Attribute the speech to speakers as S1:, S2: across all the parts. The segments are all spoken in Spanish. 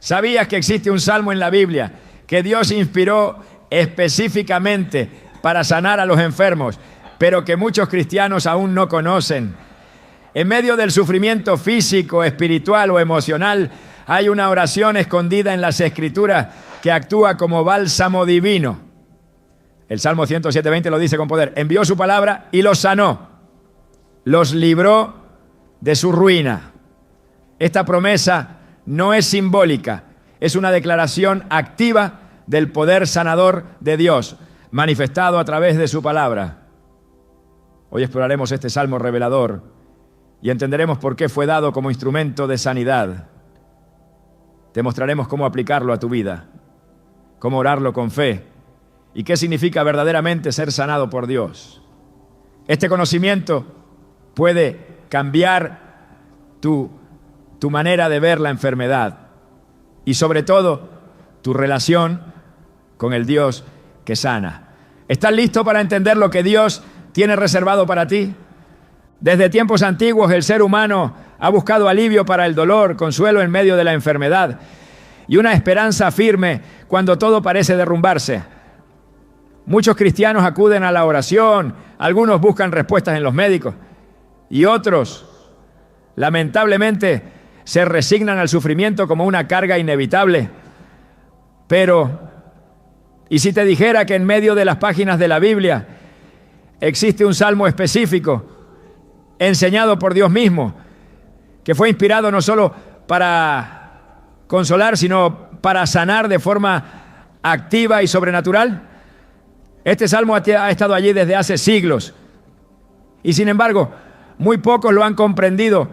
S1: ¿Sabías que existe un salmo en la Biblia que Dios inspiró específicamente para sanar a los enfermos, pero que muchos cristianos aún no conocen? En medio del sufrimiento físico, espiritual o emocional, hay una oración escondida en las Escrituras que actúa como bálsamo divino. El Salmo 107:20 lo dice con poder. Envió su palabra y los sanó, los libró de su ruina. Esta promesa no es simbólica, es una declaración activa del poder sanador de Dios, manifestado a través de su palabra. Hoy exploraremos este salmo revelador y entenderemos por qué fue dado como instrumento de sanidad. Te mostraremos cómo aplicarlo a tu vida, cómo orarlo con fe y qué significa verdaderamente ser sanado por Dios. Este conocimiento puede cambiar tu manera de ver la enfermedad y sobre todo tu relación con el Dios que sana. ¿Estás listo para entender lo que Dios tiene reservado para ti? Desde tiempos antiguos el ser humano ha buscado alivio para el dolor, consuelo en medio de la enfermedad y una esperanza firme cuando todo parece derrumbarse. Muchos cristianos acuden a la oración, algunos buscan respuestas en los médicos y otros, lamentablemente, se resignan al sufrimiento como una carga inevitable. Pero, ¿y si te dijera que en medio de las páginas de la Biblia existe un salmo específico, enseñado por Dios mismo, que fue inspirado no solo para consolar, sino para sanar de forma activa y sobrenatural? Este salmo ha estado allí desde hace siglos y sin embargo muy pocos lo han comprendido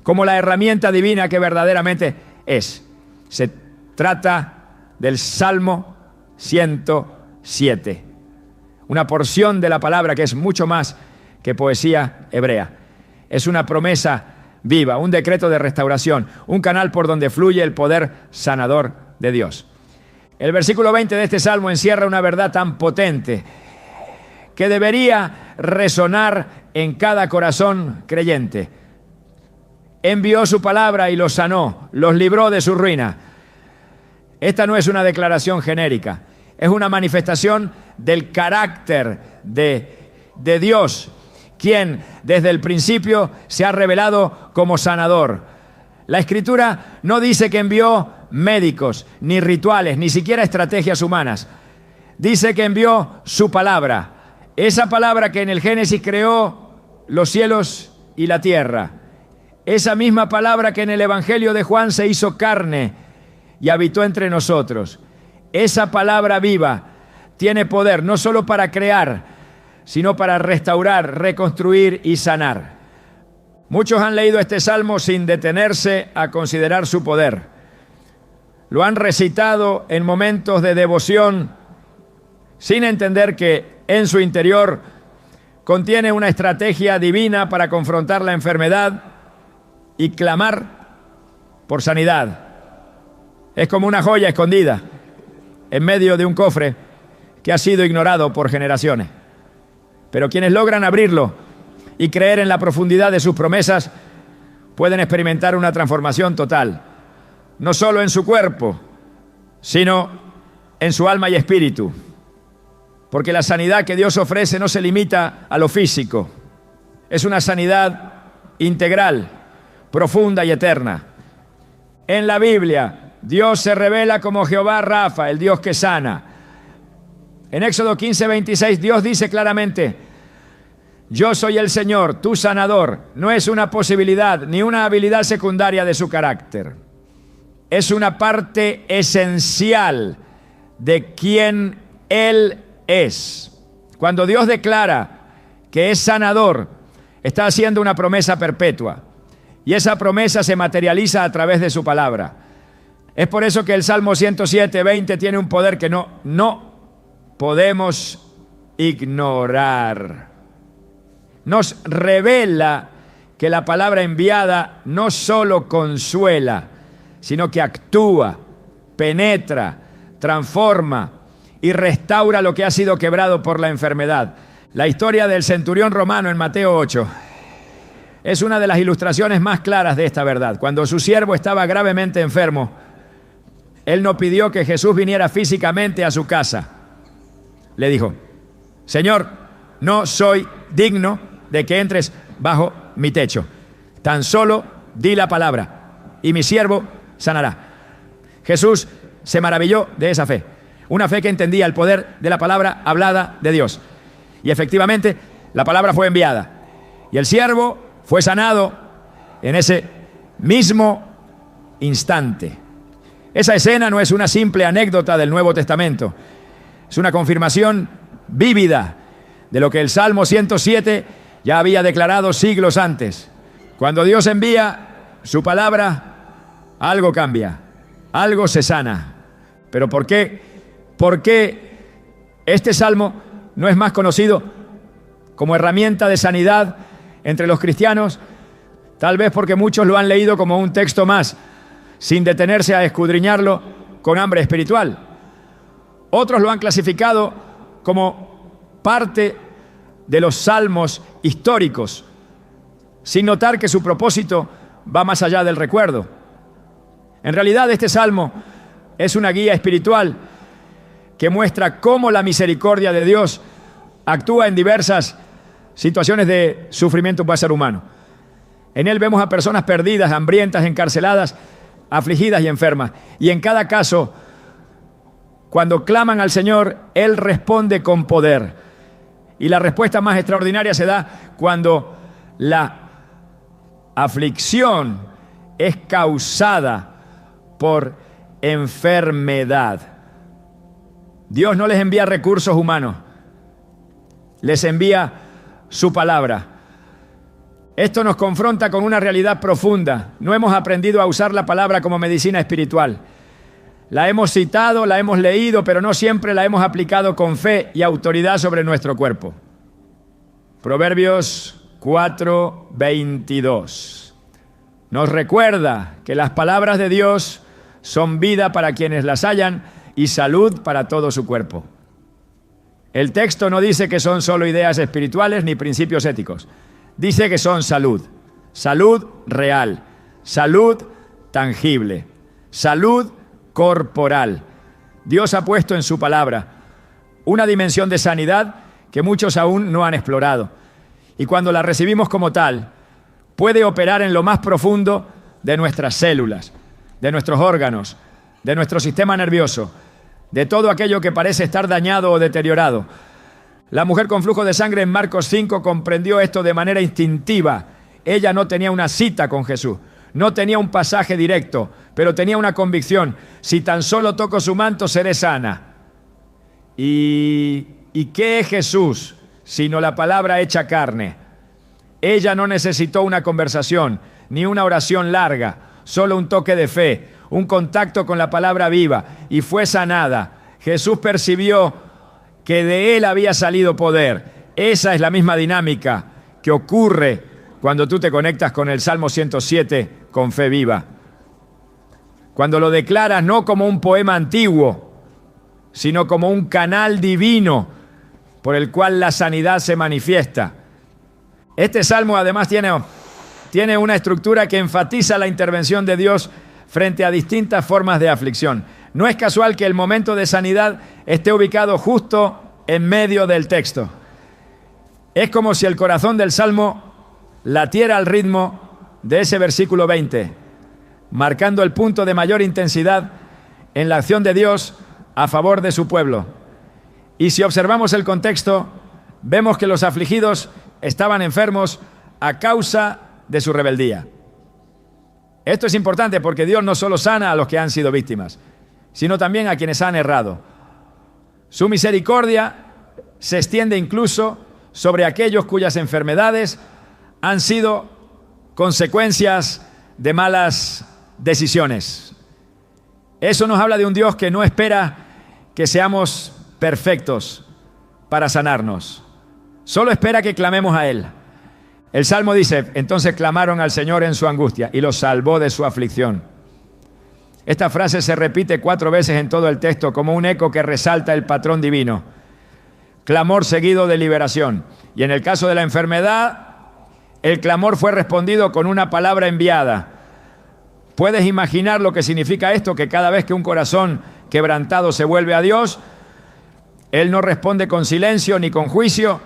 S1: como la herramienta divina que verdaderamente es. Se trata del Salmo 107, una porción de la palabra que es mucho más que poesía hebrea. Es una promesa viva, un decreto de restauración, un canal por donde fluye el poder sanador de Dios. El versículo 20 de este salmo encierra una verdad tan potente que debería resonar en cada corazón creyente. Envió su palabra y los sanó, los libró de su ruina. Esta no es una declaración genérica, es una manifestación del carácter de Dios, quien desde el principio se ha revelado como sanador. La Escritura no dice que envió médicos, ni rituales, ni siquiera estrategias humanas. Dice que envió su palabra, esa palabra que en el Génesis creó los cielos y la tierra. Esa misma palabra que en el Evangelio de Juan se hizo carne y habitó entre nosotros. Esa palabra viva tiene poder no solo para crear, sino para restaurar, reconstruir y sanar. Muchos han leído este salmo sin detenerse a considerar su poder. Lo han recitado en momentos de devoción sin entender que en su interior contiene una estrategia divina para confrontar la enfermedad y clamar por sanidad. Es como una joya escondida en medio de un cofre que ha sido ignorado por generaciones. Pero quienes logran abrirlo y creer en la profundidad de sus promesas pueden experimentar una transformación total, no solo en su cuerpo, sino en su alma y espíritu. Porque la sanidad que Dios ofrece no se limita a lo físico, es una sanidad integral, profunda y eterna. En la Biblia, Dios se revela como Jehová Rafa, el Dios que sana. En Éxodo 15:26, Dios dice claramente: yo soy el Señor, tu sanador. No es una posibilidad ni una habilidad secundaria de su carácter. Es una parte esencial de quien Él es. Cuando Dios declara que es sanador, está haciendo una promesa perpetua. Y esa promesa se materializa a través de su palabra. Es por eso que el Salmo 107:20 tiene un poder que no podemos ignorar. Nos revela que la palabra enviada no solo consuela, sino que actúa, penetra, transforma y restaura lo que ha sido quebrado por la enfermedad. La historia del centurión romano en Mateo 8 es una de las ilustraciones más claras de esta verdad. Cuando su siervo estaba gravemente enfermo, él no pidió que Jesús viniera físicamente a su casa. Le dijo: Señor, no soy digno de que entres bajo mi techo. Tan solo di la palabra y mi siervo sanará. Jesús se maravilló de esa fe. Una fe que entendía el poder de la palabra hablada de Dios. Y efectivamente, la palabra fue enviada. Y el siervo fue sanado en ese mismo instante. Esa escena no es una simple anécdota del Nuevo Testamento. Es una confirmación vívida de lo que el Salmo 107 ya había declarado siglos antes. Cuando Dios envía su palabra, algo cambia, algo se sana. ¿Pero por qué? ¿Por qué este salmo no es más conocido como herramienta de sanidad entre los cristianos? Tal vez porque muchos lo han leído como un texto más, sin detenerse a escudriñarlo con hambre espiritual. Otros lo han clasificado como parte de los salmos históricos, sin notar que su propósito va más allá del recuerdo. En realidad, este salmo es una guía espiritual que muestra cómo la misericordia de Dios actúa en diversas situaciones de sufrimiento para el ser humano. En él vemos a personas perdidas, hambrientas, encarceladas, afligidas y enfermas. Y en cada caso, cuando claman al Señor, Él responde con poder. Y la respuesta más extraordinaria se da cuando la aflicción es causada por enfermedad. Dios no les envía recursos humanos, les envía su palabra. Esto nos confronta con una realidad profunda. No hemos aprendido a usar la palabra como medicina espiritual. La hemos citado, la hemos leído, pero no siempre la hemos aplicado con fe y autoridad sobre nuestro cuerpo. Proverbios 4:22 nos recuerda que las palabras de Dios son vida para quienes las hallan y salud para todo su cuerpo. El texto no dice que son solo ideas espirituales ni principios éticos. Dice que son salud, salud real, salud tangible, salud corporal. Dios ha puesto en su palabra una dimensión de sanidad que muchos aún no han explorado. Y cuando la recibimos como tal, puede operar en lo más profundo de nuestras células, de nuestros órganos, de nuestro sistema nervioso, de todo aquello que parece estar dañado o deteriorado. La mujer con flujo de sangre en Marcos 5 comprendió esto de manera instintiva. Ella no tenía una cita con Jesús, no tenía un pasaje directo, pero tenía una convicción: si tan solo toco su manto, seré sana. ¿Y qué es Jesús sino la palabra hecha carne? Ella no necesitó una conversación, ni una oración larga, solo un toque de fe, un contacto con la palabra viva, y fue sanada. Jesús percibió que de él había salido poder. Esa es la misma dinámica que ocurre cuando tú te conectas con el Salmo 107 con fe viva. Cuando lo declaras no como un poema antiguo, sino como un canal divino por el cual la sanidad se manifiesta. Este salmo además tiene una estructura que enfatiza la intervención de Dios frente a distintas formas de aflicción. No es casual que el momento de sanidad esté ubicado justo en medio del texto. Es como si el corazón del salmo latiera al ritmo de ese versículo 20, marcando el punto de mayor intensidad en la acción de Dios a favor de su pueblo. Y si observamos el contexto, vemos que los afligidos estaban enfermos a causa de su rebeldía. Esto es importante porque Dios no solo sana a los que han sido víctimas, sino también a quienes han errado. Su misericordia se extiende incluso sobre aquellos cuyas enfermedades han sido consecuencias de malas decisiones. Eso nos habla de un Dios que no espera que seamos perfectos para sanarnos. Solo espera que clamemos a Él. El Salmo dice: entonces clamaron al Señor en su angustia y los salvó de su aflicción. Esta frase se repite 4 veces en todo el texto como un eco que resalta el patrón divino. Clamor seguido de liberación. Y en el caso de la enfermedad, el clamor fue respondido con una palabra enviada. ¿Puedes imaginar lo que significa esto? Que cada vez que un corazón quebrantado se vuelve a Dios, Él no responde con silencio ni con juicio,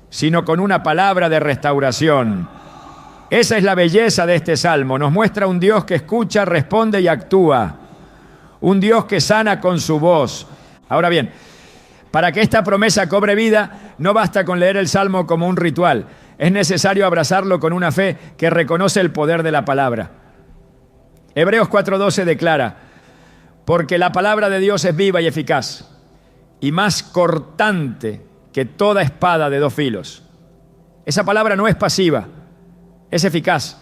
S1: sino con una palabra de restauración. Esa es la belleza de este salmo. Nos muestra un Dios que escucha, responde y actúa. Un Dios que sana con su voz. Ahora bien, para que esta promesa cobre vida, no basta con leer el salmo como un ritual. Es necesario abrazarlo con una fe que reconoce el poder de la palabra. Hebreos 4:12 declara: porque la palabra de Dios es viva y eficaz, y más cortante que toda espada de dos filos. Esa palabra no es pasiva, es eficaz,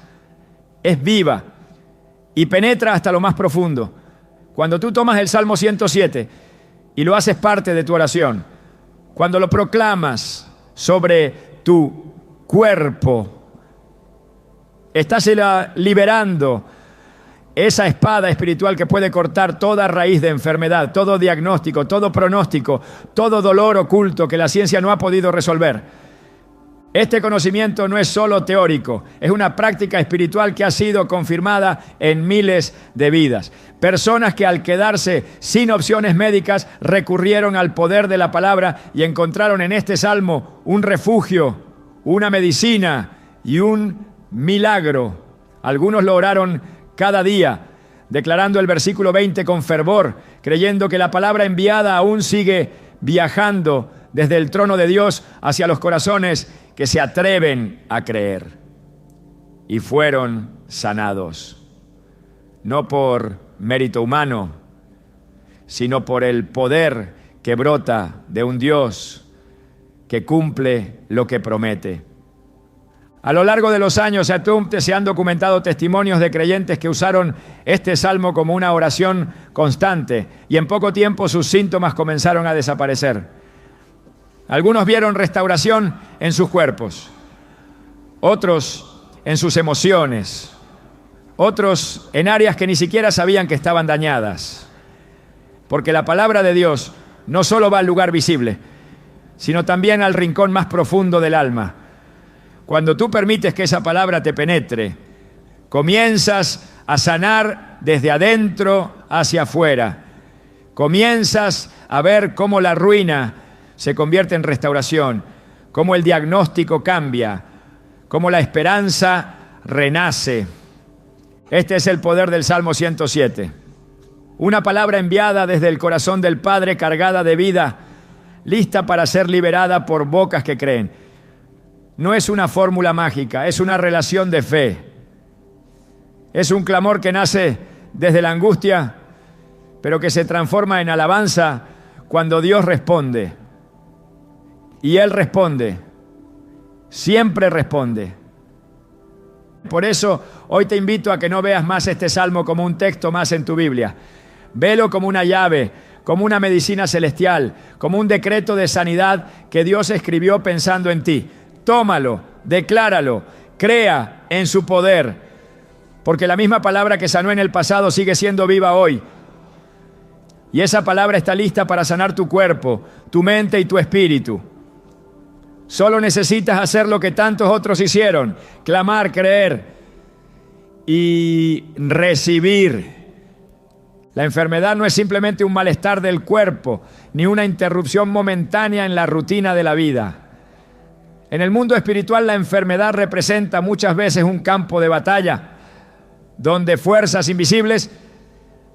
S1: es viva y penetra hasta lo más profundo. Cuando tú tomas el Salmo 107 y lo haces parte de tu oración, cuando lo proclamas sobre tu cuerpo, estás liberando esa espada espiritual que puede cortar toda raíz de enfermedad, todo diagnóstico, todo pronóstico, todo dolor oculto que la ciencia no ha podido resolver. Este conocimiento no es solo teórico, es una práctica espiritual que ha sido confirmada en miles de vidas. Personas que al quedarse sin opciones médicas recurrieron al poder de la palabra y encontraron en este salmo un refugio, una medicina y un milagro. Algunos lo oraron cada día, declarando el versículo 20 con fervor, creyendo que la palabra enviada aún sigue viajando desde el trono de Dios hacia los corazones que se atreven a creer. Y fueron sanados, no por mérito humano, sino por el poder que brota de un Dios que cumple lo que promete. A lo largo de los años se han documentado testimonios de creyentes que usaron este salmo como una oración constante y en poco tiempo sus síntomas comenzaron a desaparecer. Algunos vieron restauración en sus cuerpos, otros en sus emociones, otros en áreas que ni siquiera sabían que estaban dañadas. Porque la palabra de Dios no solo va al lugar visible, sino también al rincón más profundo del alma. Cuando tú permites que esa palabra te penetre, comienzas a sanar desde adentro hacia afuera. Comienzas a ver cómo la ruina se convierte en restauración, cómo el diagnóstico cambia, cómo la esperanza renace. Este es el poder del Salmo 107. Una palabra enviada desde el corazón del Padre, cargada de vida, lista para ser liberada por bocas que creen. No es una fórmula mágica, es una relación de fe. Es un clamor que nace desde la angustia, pero que se transforma en alabanza cuando Dios responde. Y Él responde, siempre responde. Por eso hoy te invito a que no veas más este salmo como un texto más en tu Biblia. Velo como una llave, como una medicina celestial, como un decreto de sanidad que Dios escribió pensando en ti. Tómalo, decláralo, crea en su poder, porque la misma palabra que sanó en el pasado sigue siendo viva hoy. Y esa palabra está lista para sanar tu cuerpo, tu mente y tu espíritu. Solo necesitas hacer lo que tantos otros hicieron: clamar, creer y recibir. La enfermedad no es simplemente un malestar del cuerpo, ni una interrupción momentánea en la rutina de la vida. En el mundo espiritual, la enfermedad representa muchas veces un campo de batalla, donde fuerzas invisibles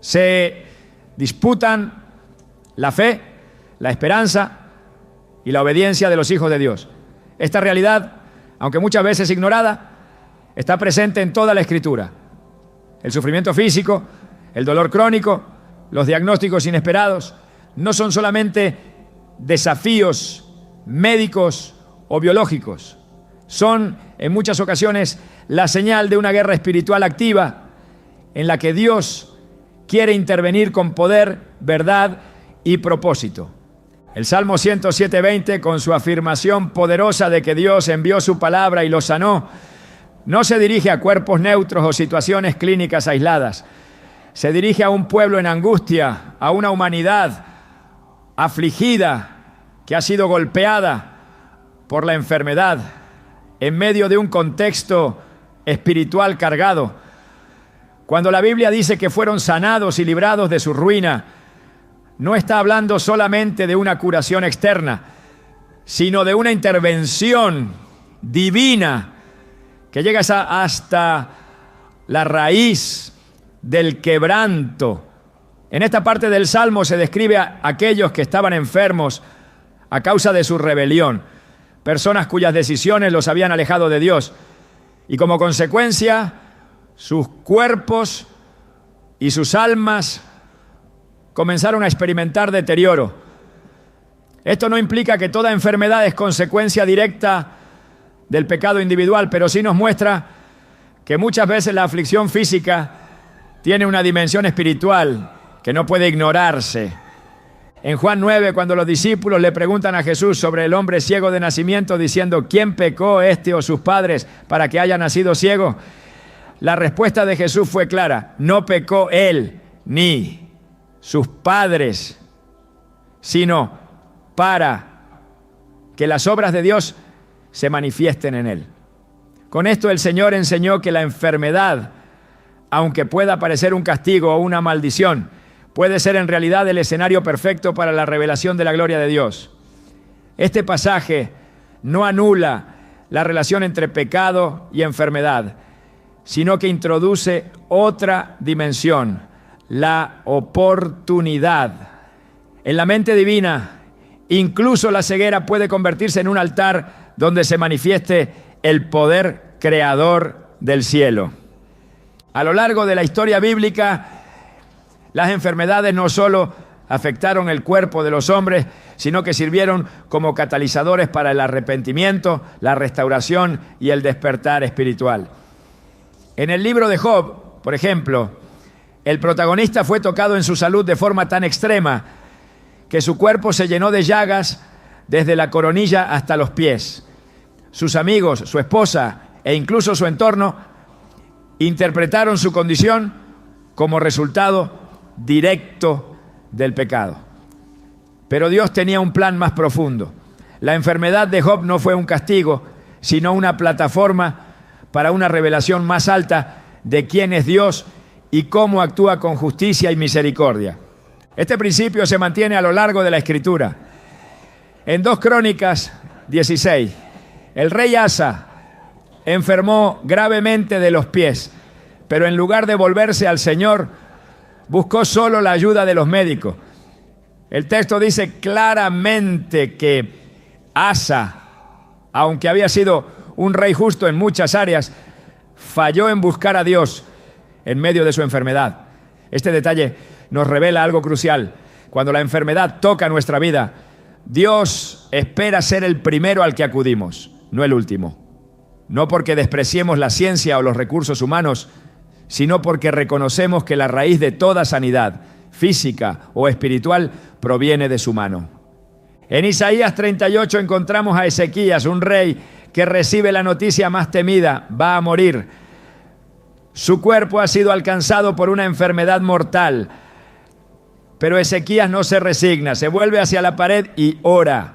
S1: se disputan la fe, la esperanza y la obediencia de los hijos de Dios. Esta realidad, aunque muchas veces ignorada, está presente en toda la Escritura. El sufrimiento físico, el dolor crónico, los diagnósticos inesperados, no son solamente desafíos médicos o biológicos. Son, en muchas ocasiones, la señal de una guerra espiritual activa en la que Dios quiere intervenir con poder, verdad y propósito. El Salmo 107:20, con su afirmación poderosa de que Dios envió su palabra y lo sanó, no se dirige a cuerpos neutros o situaciones clínicas aisladas. Se dirige a un pueblo en angustia, a una humanidad afligida que ha sido golpeada por la enfermedad en medio de un contexto espiritual cargado. Cuando la Biblia dice que fueron sanados y librados de su ruina, no está hablando solamente de una curación externa, sino de una intervención divina que llega hasta la raíz del quebranto. En esta parte del Salmo se describe a aquellos que estaban enfermos a causa de su rebelión, personas cuyas decisiones los habían alejado de Dios, y como consecuencia sus cuerpos y sus almas comenzaron a experimentar deterioro. Esto no implica que toda enfermedad es consecuencia directa del pecado individual, pero sí nos muestra que muchas veces la aflicción física tiene una dimensión espiritual que no puede ignorarse. En Juan 9, cuando los discípulos le preguntan a Jesús sobre el hombre ciego de nacimiento, diciendo, ¿quién pecó, este o sus padres, para que haya nacido ciego? La respuesta de Jesús fue clara: no pecó él ni sus padres, sino para que las obras de Dios se manifiesten en él. Con esto el Señor enseñó que la enfermedad, aunque pueda parecer un castigo o una maldición, puede ser en realidad el escenario perfecto para la revelación de la gloria de Dios. Este pasaje no anula la relación entre pecado y enfermedad, sino que introduce otra dimensión, la oportunidad. En la mente divina, incluso la ceguera puede convertirse en un altar donde se manifieste el poder creador del cielo. A lo largo de la historia bíblica, las enfermedades no solo afectaron el cuerpo de los hombres, sino que sirvieron como catalizadores para el arrepentimiento, la restauración y el despertar espiritual. En el libro de Job, por ejemplo, el protagonista fue tocado en su salud de forma tan extrema que su cuerpo se llenó de llagas desde la coronilla hasta los pies. Sus amigos, su esposa e incluso su entorno interpretaron su condición como resultado directo del pecado. Pero Dios tenía un plan más profundo. La enfermedad de Job no fue un castigo, sino una plataforma para una revelación más alta de quién es Dios y cómo actúa con justicia y misericordia. Este principio se mantiene a lo largo de la Escritura. En 2 Crónicas 16, el rey Asa enfermó gravemente de los pies, pero en lugar de volverse al Señor, buscó solo la ayuda de los médicos. El texto dice claramente que Asa, aunque había sido un rey justo en muchas áreas, falló en buscar a Dios en medio de su enfermedad. Este detalle nos revela algo crucial. Cuando la enfermedad toca nuestra vida, Dios espera ser el primero al que acudimos, no el último. No porque despreciemos la ciencia o los recursos humanos, sino porque reconocemos que la raíz de toda sanidad, física o espiritual, proviene de su mano. En Isaías 38 encontramos a Ezequías, un rey que recibe la noticia más temida: va a morir. Su cuerpo ha sido alcanzado por una enfermedad mortal. Pero Ezequías no se resigna, se vuelve hacia la pared y ora.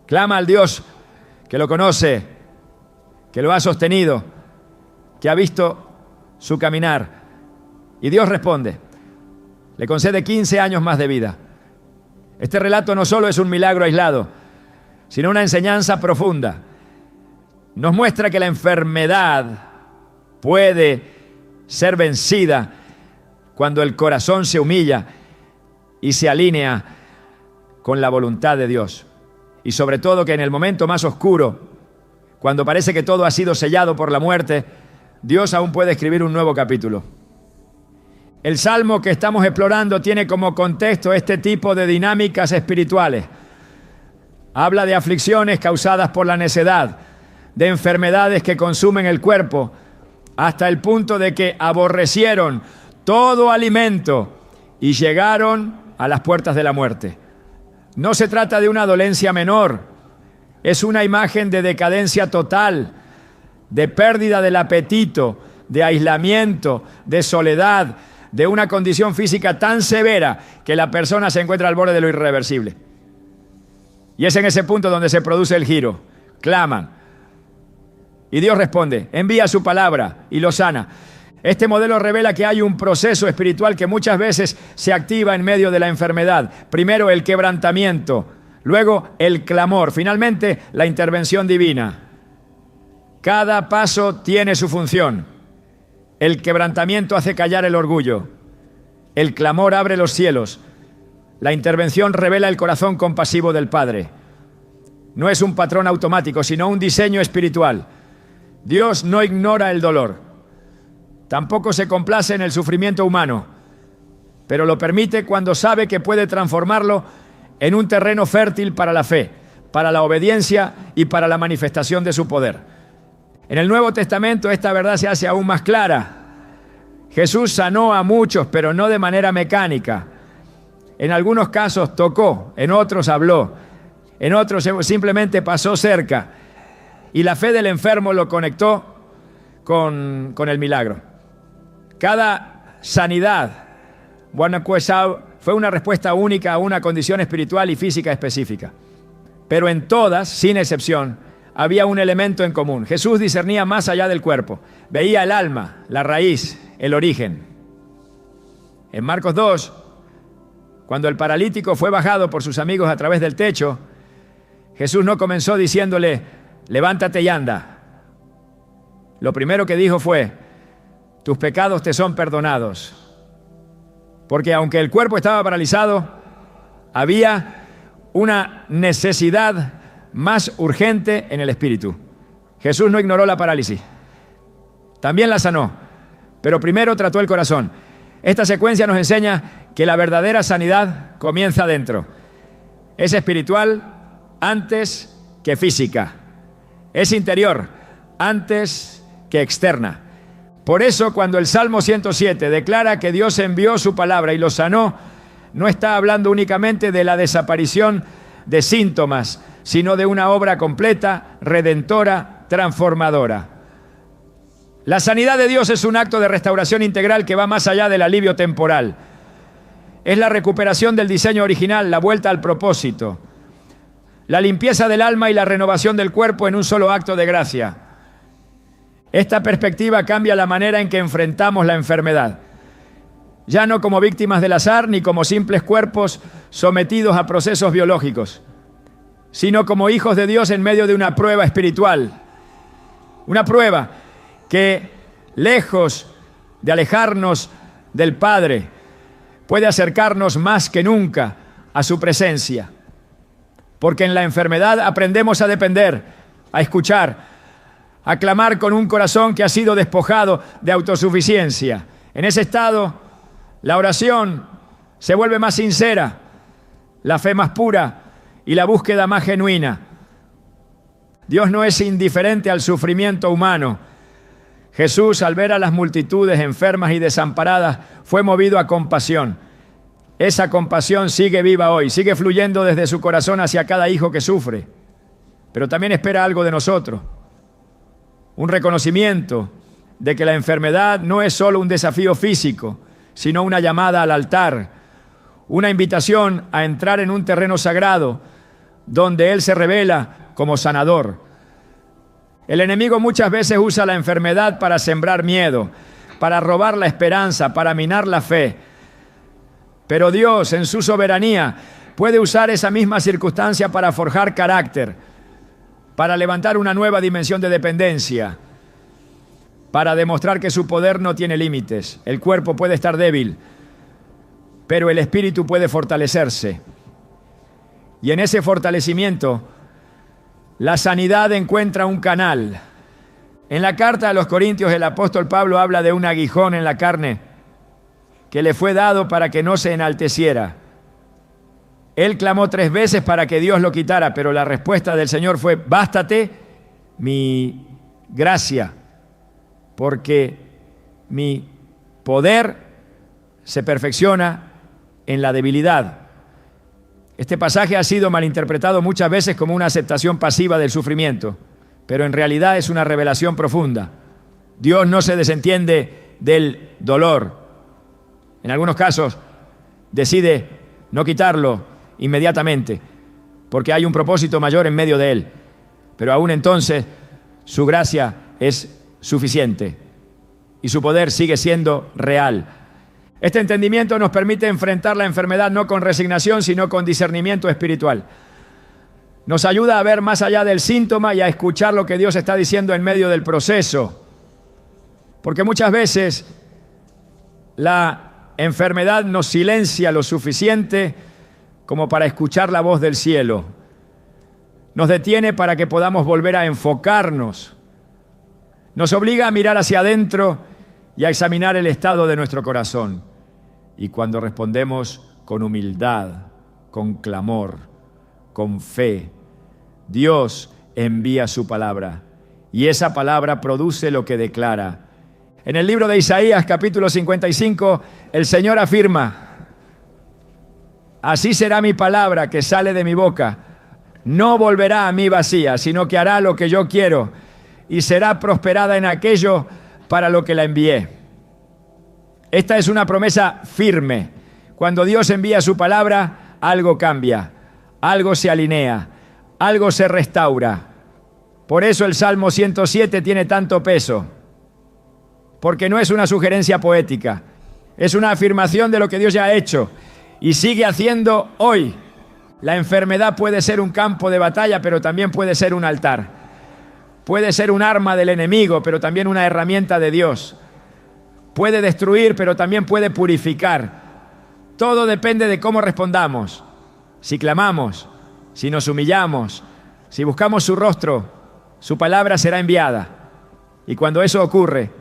S1: Clama al Dios que lo conoce, que lo ha sostenido, que ha visto su caminar. Y Dios responde. Le concede 15 años más de vida. Este relato no solo es un milagro aislado, sino una enseñanza profunda. Nos muestra que la enfermedad puede ser vencida cuando el corazón se humilla y se alinea con la voluntad de Dios. Y sobre todo que en el momento más oscuro, cuando parece que todo ha sido sellado por la muerte, Dios aún puede escribir un nuevo capítulo. El salmo que estamos explorando tiene como contexto este tipo de dinámicas espirituales. Habla de aflicciones causadas por la necedad, de enfermedades que consumen el cuerpo, hasta el punto de que aborrecieron todo alimento y llegaron a las puertas de la muerte. No se trata de una dolencia menor, es una imagen de decadencia total, de pérdida del apetito, de aislamiento, de soledad, de una condición física tan severa que la persona se encuentra al borde de lo irreversible. Y es en ese punto donde se produce el giro. Claman. Y Dios responde, envía su palabra y lo sana. Este modelo revela que hay un proceso espiritual que muchas veces se activa en medio de la enfermedad. Primero el quebrantamiento, luego el clamor, finalmente la intervención divina. Cada paso tiene su función. El quebrantamiento hace callar el orgullo. El clamor abre los cielos. La intervención revela el corazón compasivo del Padre. No es un patrón automático, sino un diseño espiritual. Dios no ignora el dolor. Tampoco se complace en el sufrimiento humano, pero lo permite cuando sabe que puede transformarlo en un terreno fértil para la fe, para la obediencia y para la manifestación de su poder. En el Nuevo Testamento esta verdad se hace aún más clara. Jesús sanó a muchos, pero no de manera mecánica. En algunos casos tocó, en otros habló, en otros simplemente pasó cerca. Y la fe del enfermo lo conectó con el milagro. Cada sanidad, fue una respuesta única a una condición espiritual y física específica. Pero en todas, sin excepción, había un elemento en común. Jesús discernía más allá del cuerpo. Veía el alma, la raíz, el origen. En Marcos 2, cuando el paralítico fue bajado por sus amigos a través del techo, Jesús no comenzó diciéndole, levántate y anda. Lo primero que dijo fue, tus pecados te son perdonados. Porque aunque el cuerpo estaba paralizado, había una necesidad más urgente en el espíritu. Jesús no ignoró la parálisis. También la sanó, pero primero trató el corazón. Esta secuencia nos enseña que la verdadera sanidad comienza adentro. Es espiritual antes que física. Es interior antes que externa. Por eso, cuando el Salmo 107 declara que Dios envió su palabra y lo sanó, no está hablando únicamente de la desaparición de síntomas, sino de una obra completa, redentora, transformadora. La sanidad de Dios es un acto de restauración integral que va más allá del alivio temporal. Es la recuperación del diseño original, la vuelta al propósito, la limpieza del alma y la renovación del cuerpo en un solo acto de gracia. Esta perspectiva cambia la manera en que enfrentamos la enfermedad. Ya no como víctimas del azar ni como simples cuerpos sometidos a procesos biológicos, sino como hijos de Dios en medio de una prueba espiritual. Una prueba que, lejos de alejarnos del Padre, puede acercarnos más que nunca a su presencia. Porque en la enfermedad aprendemos a depender, a escuchar, a clamar con un corazón que ha sido despojado de autosuficiencia. En ese estado, la oración se vuelve más sincera, la fe más pura y la búsqueda más genuina. Dios no es indiferente al sufrimiento humano. Jesús, al ver a las multitudes enfermas y desamparadas, fue movido a compasión. Esa compasión sigue viva hoy, sigue fluyendo desde su corazón hacia cada hijo que sufre. Pero también espera algo de nosotros. Un reconocimiento de que la enfermedad no es solo un desafío físico, sino una llamada al altar, una invitación a entrar en un terreno sagrado donde Él se revela como sanador. El enemigo muchas veces usa la enfermedad para sembrar miedo, para robar la esperanza, para minar la fe. Pero Dios, en su soberanía, puede usar esa misma circunstancia para forjar carácter, para levantar una nueva dimensión de dependencia, para demostrar que su poder no tiene límites. El cuerpo puede estar débil, pero el espíritu puede fortalecerse. Y en ese fortalecimiento, la sanidad encuentra un canal. En la carta a los Corintios, el apóstol Pablo habla de un aguijón en la carne que le fue dado para que no se enalteciera. Él clamó 3 veces para que Dios lo quitara, pero la respuesta del Señor fue, bástate mi gracia, porque mi poder se perfecciona en la debilidad. Este pasaje ha sido malinterpretado muchas veces como una aceptación pasiva del sufrimiento, pero en realidad es una revelación profunda. Dios no se desentiende del dolor. En algunos casos decide no quitarlo inmediatamente, porque hay un propósito mayor en medio de él. Pero aún entonces, su gracia es suficiente. y su poder sigue siendo real. Este entendimiento nos permite enfrentar la enfermedad no con resignación, sino con discernimiento espiritual. Nos ayuda a ver más allá del síntoma y a escuchar lo que Dios está diciendo en medio del proceso. Porque muchas veces la enfermedad nos silencia lo suficiente como para escuchar la voz del cielo. Nos detiene para que podamos volver a enfocarnos. Nos obliga a mirar hacia adentro y a examinar el estado de nuestro corazón. Y cuando respondemos con humildad, con clamor, con fe, Dios envía su palabra y esa palabra produce lo que declara. En el libro de Isaías, capítulo 55, el Señor afirma: así será mi palabra que sale de mi boca. No volverá a mí vacía, sino que hará lo que yo quiero y será prosperada en aquello para lo que la envié. Esta es una promesa firme. Cuando Dios envía su palabra, algo cambia, algo se alinea, algo se restaura. Por eso el Salmo 107 tiene tanto peso, porque no es una sugerencia poética, es una afirmación de lo que Dios ya ha hecho y sigue haciendo hoy. La enfermedad puede ser un campo de batalla, pero también puede ser un altar. Puede ser un arma del enemigo, pero también una herramienta de Dios. Puede destruir, pero también puede purificar. Todo depende de cómo respondamos. Si clamamos, si nos humillamos, si buscamos su rostro, su palabra será enviada. Y cuando eso ocurre,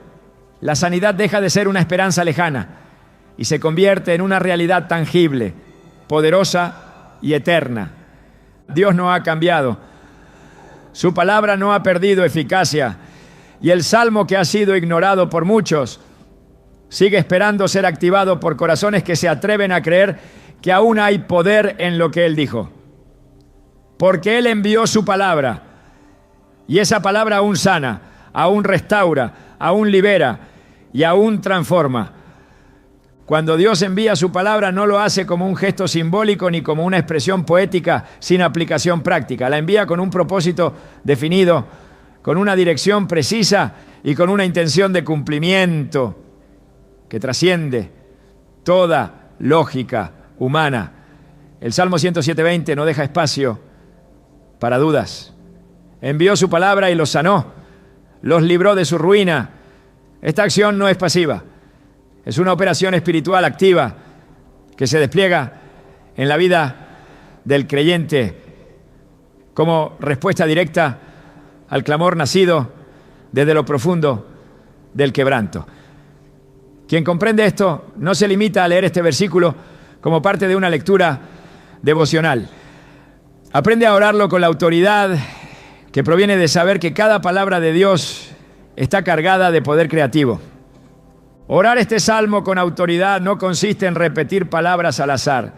S1: la sanidad deja de ser una esperanza lejana y se convierte en una realidad tangible, poderosa y eterna. Dios no ha cambiado. Su palabra no ha perdido eficacia. Y el salmo que ha sido ignorado por muchos sigue esperando ser activado por corazones que se atreven a creer que aún hay poder en lo que Él dijo. Porque Él envió su palabra. Y esa palabra aún sana, aún restaura, aún libera y aún transforma. Cuando Dios envía su palabra, no lo hace como un gesto simbólico ni como una expresión poética sin aplicación práctica. La envía con un propósito definido, con una dirección precisa y con una intención de cumplimiento que trasciende toda lógica humana. El Salmo 107:20 no deja espacio para dudas. Envió su palabra y los sanó, los libró de su ruina. Esta acción no es pasiva. Es una operación espiritual activa que se despliega en la vida del creyente como respuesta directa al clamor nacido desde lo profundo del quebranto. Quien comprende esto no se limita a leer este versículo como parte de una lectura devocional. Aprende a orarlo con la autoridad que proviene de saber que cada palabra de Dios está cargada de poder creativo. Orar este salmo con autoridad no consiste en repetir palabras al azar,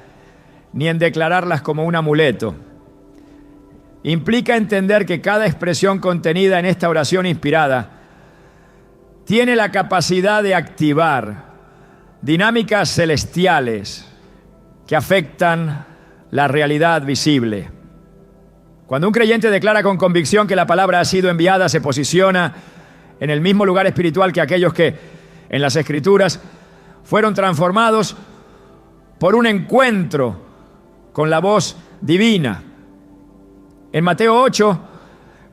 S1: ni en declararlas como un amuleto. Implica entender que cada expresión contenida en esta oración inspirada tiene la capacidad de activar dinámicas celestiales que afectan la realidad visible. Cuando un creyente declara con convicción que la palabra ha sido enviada, se posiciona en el mismo lugar espiritual que aquellos que en las Escrituras fueron transformados por un encuentro con la voz divina. En Mateo 8,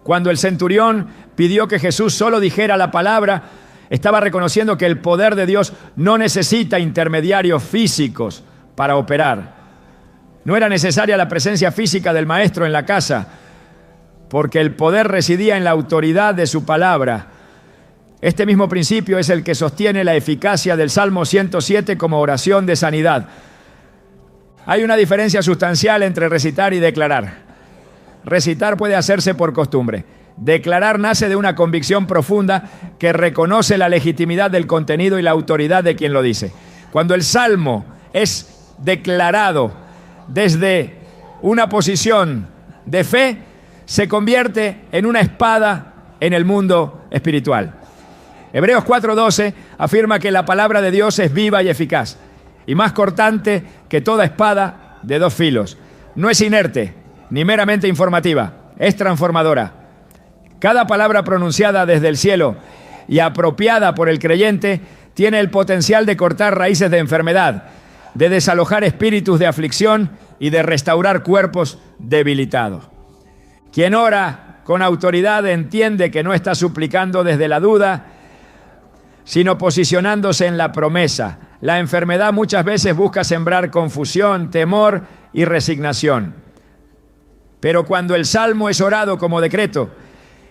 S1: cuando el centurión pidió que Jesús solo dijera la palabra, estaba reconociendo que el poder de Dios no necesita intermediarios físicos para operar. No era necesaria la presencia física del maestro en la casa, porque el poder residía en la autoridad de su palabra. Este mismo principio es el que sostiene la eficacia del Salmo 107 como oración de sanidad. Hay una diferencia sustancial entre recitar y declarar. Recitar puede hacerse por costumbre. Declarar nace de una convicción profunda que reconoce la legitimidad del contenido y la autoridad de quien lo dice. Cuando el Salmo es declarado desde una posición de fe, se convierte en una espada en el mundo espiritual. Hebreos 4:12 afirma que la palabra de Dios es viva y eficaz, y más cortante que toda espada de dos filos. No es inerte, ni meramente informativa, es transformadora. Cada palabra pronunciada desde el cielo y apropiada por el creyente, tiene el potencial de cortar raíces de enfermedad, de desalojar espíritus de aflicción y de restaurar cuerpos debilitados. Quien ora con autoridad entiende que no está suplicando desde la duda, sino posicionándose en la promesa. La enfermedad muchas veces busca sembrar confusión, temor y resignación. Pero cuando el salmo es orado como decreto,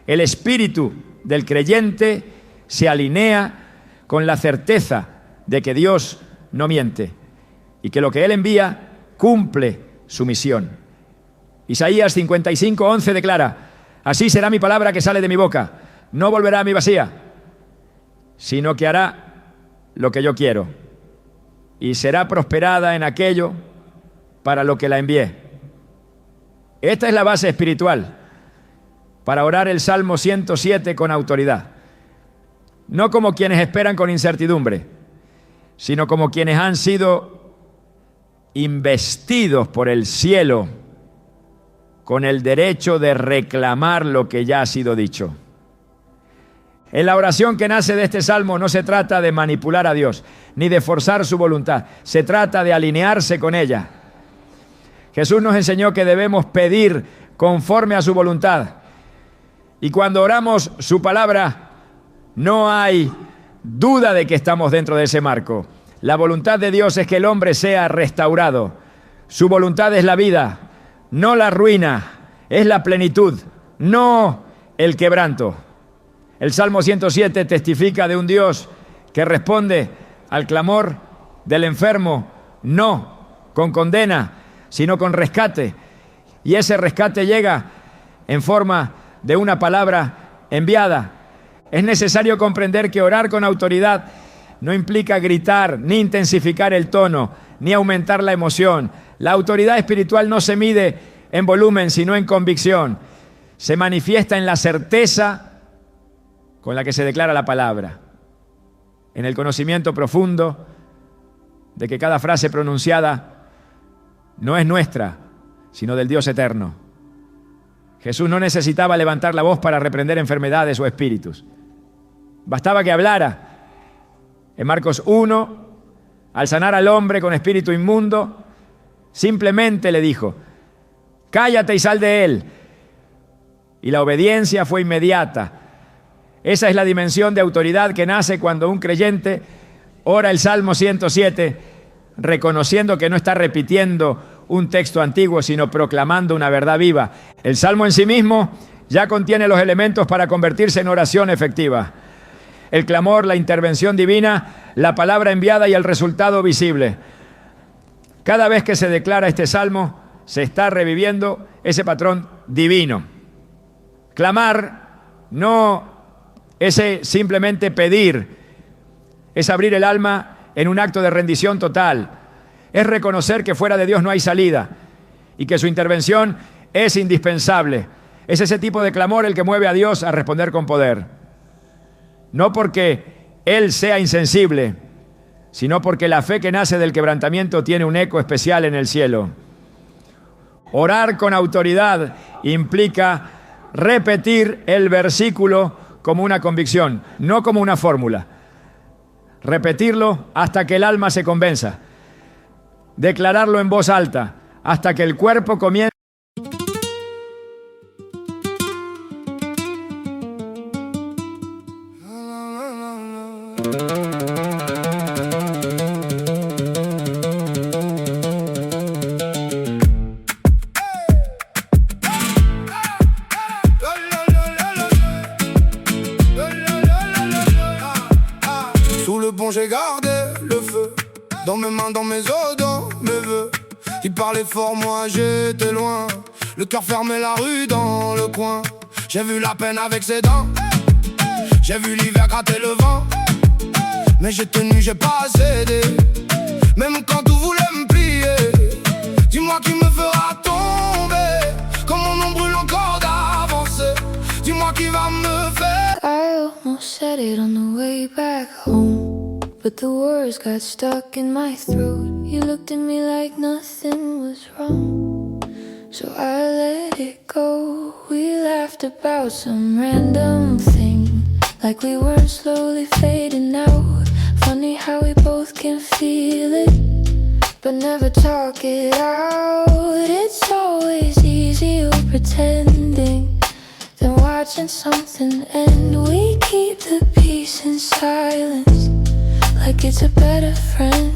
S1: el espíritu del creyente se alinea con la certeza de que Dios no miente y que lo que Él envía cumple su misión. Isaías 55:11 declara: así será mi palabra que sale de mi boca, no volverá a mí vacía, sino que hará lo que yo quiero y será prosperada en aquello para lo que la envié. Esta es la base espiritual para orar el Salmo 107 con autoridad. No como quienes esperan con incertidumbre, sino como quienes han sido investidos por el cielo con el derecho de reclamar lo que ya ha sido dicho. En la oración que nace de este salmo no se trata de manipular a Dios, ni de forzar su voluntad. Se trata de alinearse con ella. Jesús nos enseñó que debemos pedir conforme a su voluntad. Y cuando oramos su palabra, no hay duda de que estamos dentro de ese marco. La voluntad de Dios es que el hombre sea restaurado. Su voluntad es la vida, no la ruina, es la plenitud, no el quebranto. El Salmo 107 testifica de un Dios que responde al clamor del enfermo, no con condena, sino con rescate. Y ese rescate llega en forma de una palabra enviada. Es necesario comprender que orar con autoridad no implica gritar, ni intensificar el tono, ni aumentar la emoción. La autoridad espiritual no se mide en volumen, sino en convicción. Se manifiesta en la certeza con la que se declara la palabra, en el conocimiento profundo de que cada frase pronunciada no es nuestra, sino del Dios eterno. Jesús no necesitaba levantar la voz para reprender enfermedades o espíritus. Bastaba que hablara. En Marcos 1, al sanar al hombre con espíritu inmundo, simplemente le dijo: cállate y sal de él. Y la obediencia fue inmediata. Esa es la dimensión de autoridad que nace cuando un creyente ora el Salmo 107, reconociendo que no está repitiendo un texto antiguo, sino proclamando una verdad viva. El Salmo en sí mismo ya contiene los elementos para convertirse en oración efectiva. El clamor, la intervención divina, la palabra enviada y el resultado visible. Cada vez que se declara este Salmo, se está reviviendo ese patrón divino. Clamar no es simplemente pedir, es abrir el alma en un acto de rendición total. Es reconocer que fuera de Dios no hay salida y que su intervención es indispensable. Es ese tipo de clamor el que mueve a Dios a responder con poder. No porque Él sea insensible, sino porque la fe que nace del quebrantamiento tiene un eco especial en el cielo. Orar con autoridad implica repetir el versículo como una convicción, no como una fórmula. Repetirlo hasta que el alma se convenza. Declararlo en voz alta hasta que el cuerpo comience.
S2: Sous le pont j'ai gardé le feu, dans mes mains, dans mes os, dans mes vœux. Il parlait fort, moi j'étais loin, le cœur fermé, la rue dans le coin. J'ai vu la peine avec ses dents, j'ai vu l'hiver gratter le vent. Mais j'ai tenu, j'ai pas cédé, même quand tout voulait me plier. Dis-moi qui me fera tomber, comme mon ombre brûle encore d'avancer. Dis-moi qui va me faire.
S3: I almost said it on the way back home, but the words got stuck in my throat. You looked at me like nothing was wrong, so I let it go. We laughed about some random thing, like we were slowly fading out. Funny how we both can feel it, but never talk it out. It's always easier pretending than watching something end. We keep the peace in silence, like it's a better friend.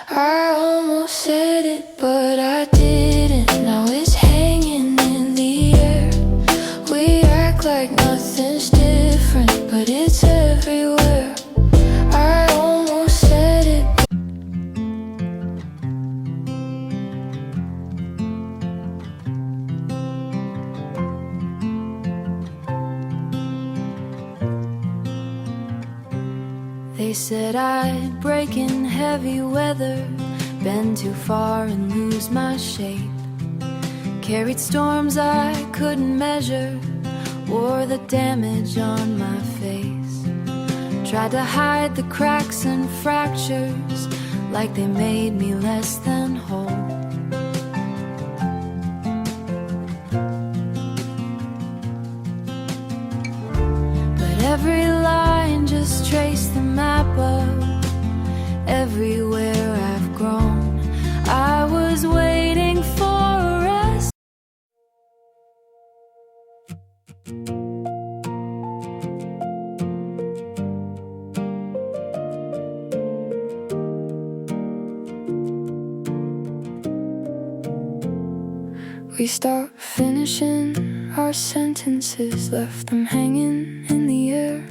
S3: I almost said it, but I didn't. Now it's hanging in the air. We act like nothing's different, but it's everywhere. I almost said it. They said I'd break in heavy weather, bend too far and lose my shape. Carried storms I couldn't measure, wore the damage on my face. Tried to hide the cracks and fractures, like they made me less than whole. But every line just traced the map of everywhere I've grown. I was waiting for a rest. We stopped finishing our sentences, left them hanging in the air.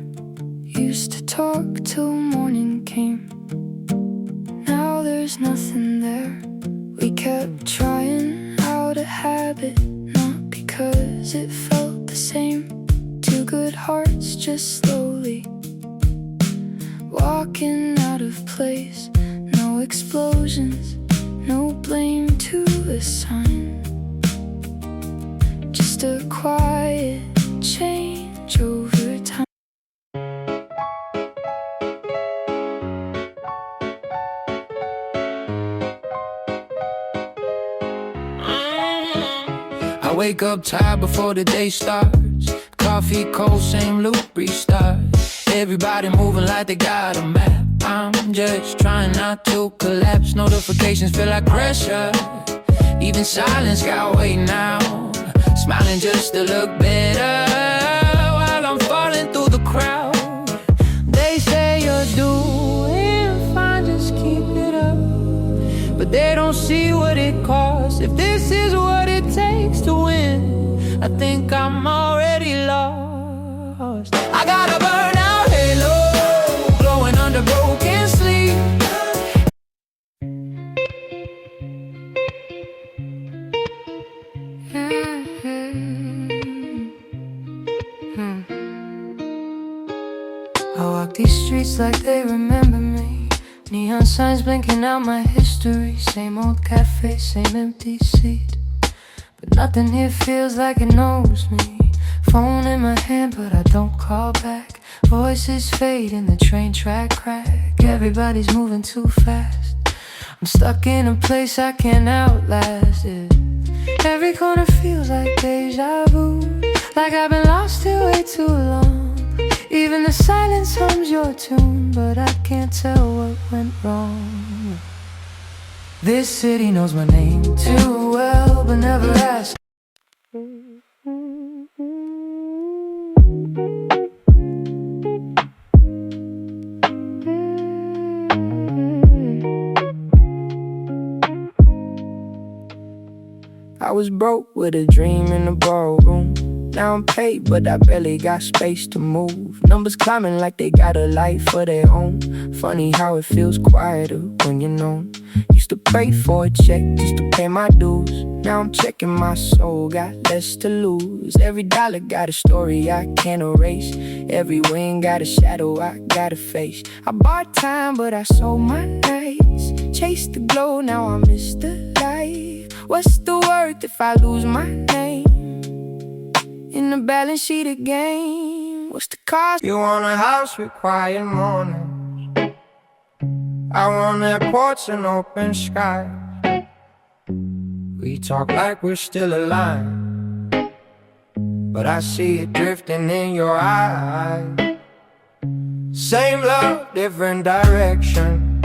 S3: Used to talk till morning came, now there's nothing there. We kept trying out a habit, not because it felt the same. Two good hearts just slowly walking out of place. No explosions, no blame to assign, just a quiet change over time.
S2: I wake up tired before the day starts. Coffee cold, same loop, restart. Everybody moving like they got a map. I'm just trying not to collapse. Notifications feel like pressure. Even silence got weight now. Smiling just to look better while I'm falling through the crowd. They say you're doing fine, just keep it up. But they don't see what it costs. If this is what it takes to win, I think I'm already lost. I got a burnout halo, glowing under broken sleep. I walk these streets like they remember me. Neon signs blinking out my history. Same old cafe, same empty seat, but nothing here feels like it knows me. Phone in my hand, but I don't call back. Voices fade in the train track crack. Everybody's moving too fast. I'm stuck in a place I can't outlast it. Every corner feels like deja vu, like I've been lost here way too long. Even the silence hums your tune, but I can't tell what went wrong. This city knows my name too well, but never asked. I was broke with a dream in the ballroom. Now I'm paid, but I barely got space to move. Numbers climbing like they got a life of their own. Funny how it feels quieter when you're known. Used to pray for a check just to pay my dues. Now I'm checking my soul, got less to lose. Every dollar got a story I can't erase. Every win got a shadow I gotta face. I bought time, but I sold my nights. Chased the glow, now I miss the light. What's the worth if I lose my name in the balance sheet again? What's the cost? You want a house with quiet mornings. I want airports and open sky. We talk like we're still alive, but I see it drifting in your eyes. Same love, different direction.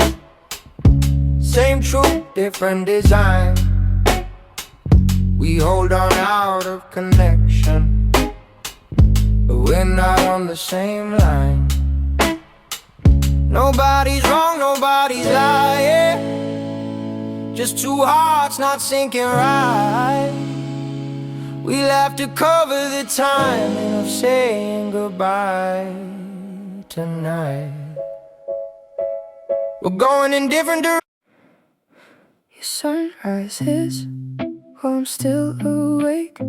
S2: Same truth, different design. We hold on out of connection, but we're not on the same line. Nobody's wrong, nobody's lying. Just two hearts not syncing right. We'll have to cover the timing of saying goodbye tonight. We're going in different directions.
S3: Your sunrise is while I'm still awake.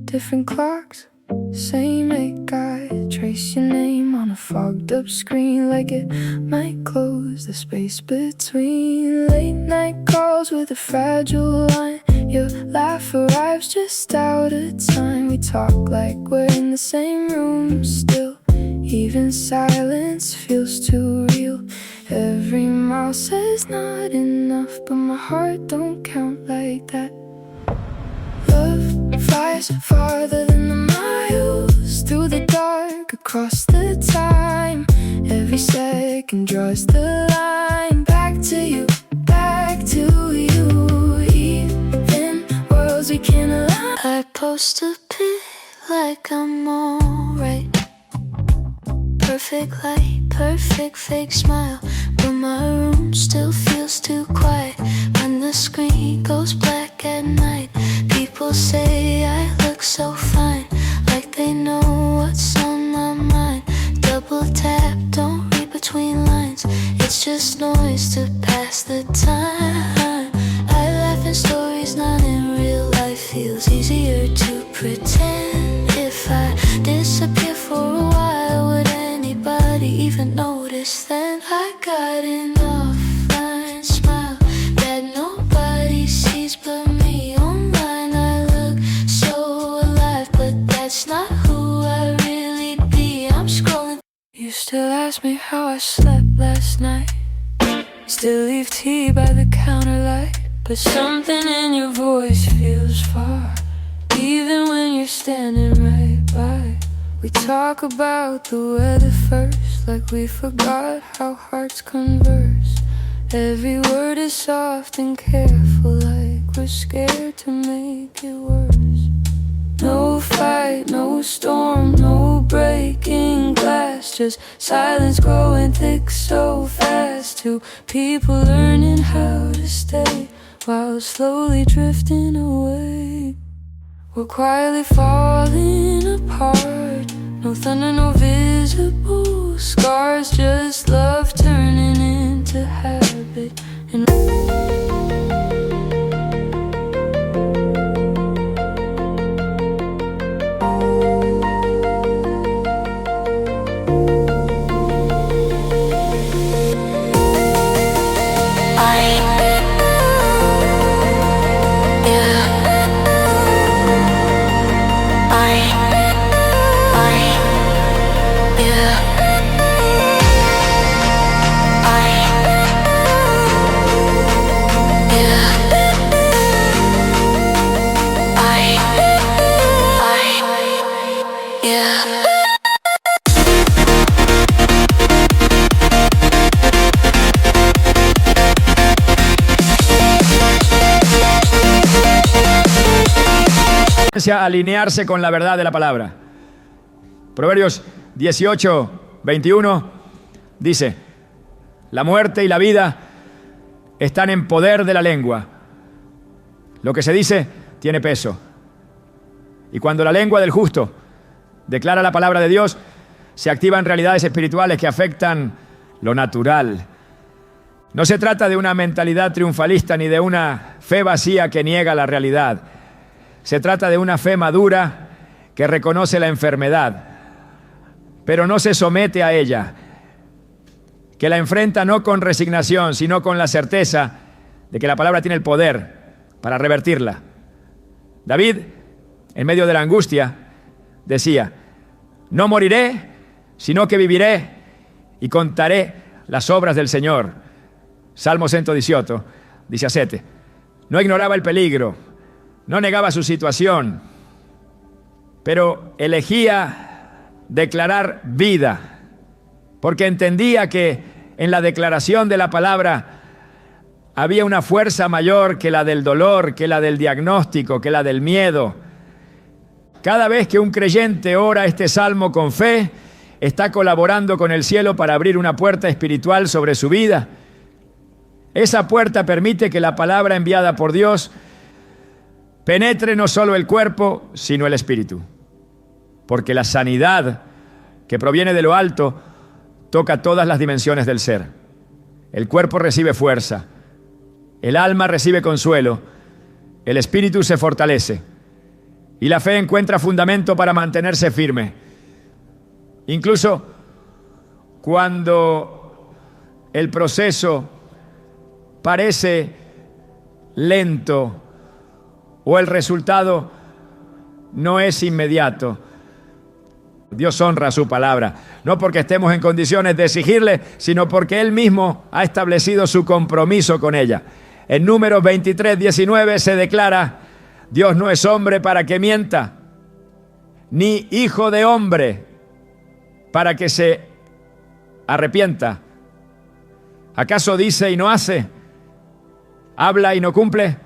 S3: Different clocks, same make. I trace your name on a fogged up screen, like it might close the space between. Late night calls with a fragile line. Your laugh arrives just out of time. We talk like we're in the same room still. Even silence feels too real. Every mile says not enough, but my heart don't count like that. Love flies farther than the miles, through the dark, across the time. Every second draws the line. Back to you, back to you. Even worlds we can't align. I post a pic like I'm alright. Perfect light, perfect fake smile, but my room still feels too quiet. When the screen goes black at night, people say I look so fine, like they know what's on my mind. Double tap, don't read between lines. It's just noise to pass the time. I laugh in stories, not in real life. Feels easier to pretend. If I disappear for a while, would anybody even notice then? I got an offline smile that nobody sees but me. Online I look so alive, but that's not who I really be. I'm scrolling. You still ask me how I slept last night. Still leave tea by the counter light, but something in your voice feels far, even when you're standing right by. We talk about the weather first, like we forgot how hearts converse. Every word is soft and careful, like we're scared to make it worse. No fight, no storm, no breaking glass, just silence growing thick so fast. Two people learning how to stay while slowly drifting away. We're quietly falling apart. No thunder, no visible scars, just love turning into habit. And
S1: alinearse con la verdad de la palabra. Proverbios 18, 21 dice: la muerte y la vida están en poder de la lengua. Lo que se dice tiene peso. Y cuando la lengua del justo declara la palabra de Dios, se activan realidades espirituales que afectan lo natural. No se trata de una mentalidad triunfalista ni de una fe vacía que niega la realidad. Se trata de una fe madura que reconoce la enfermedad, pero no se somete a ella, que la enfrenta no con resignación, sino con la certeza de que la palabra tiene el poder para revertirla. David, en medio de la angustia, decía: no moriré, sino que viviré y contaré las obras del Señor. Salmo 118, 17. No ignoraba el peligro, no negaba su situación, pero elegía declarar vida, porque entendía que en la declaración de la palabra había una fuerza mayor que la del dolor, que la del diagnóstico, que la del miedo. Cada vez que un creyente ora este salmo con fe, está colaborando con el cielo para abrir una puerta espiritual sobre su vida. Esa puerta permite que la palabra enviada por Dios penetre no solo el cuerpo, sino el espíritu. Porque la sanidad que proviene de lo alto toca todas las dimensiones del ser. El cuerpo recibe fuerza, el alma recibe consuelo, el espíritu se fortalece y la fe encuentra fundamento para mantenerse firme. Incluso cuando el proceso parece lento o el resultado no es inmediato, Dios honra su palabra, no porque estemos en condiciones de exigirle, sino porque Él mismo ha establecido su compromiso con ella. En Números 23:19 se declara: Dios no es hombre para que mienta, ni hijo de hombre para que se arrepienta. ¿Acaso dice y no hace? ¿Habla y no cumple?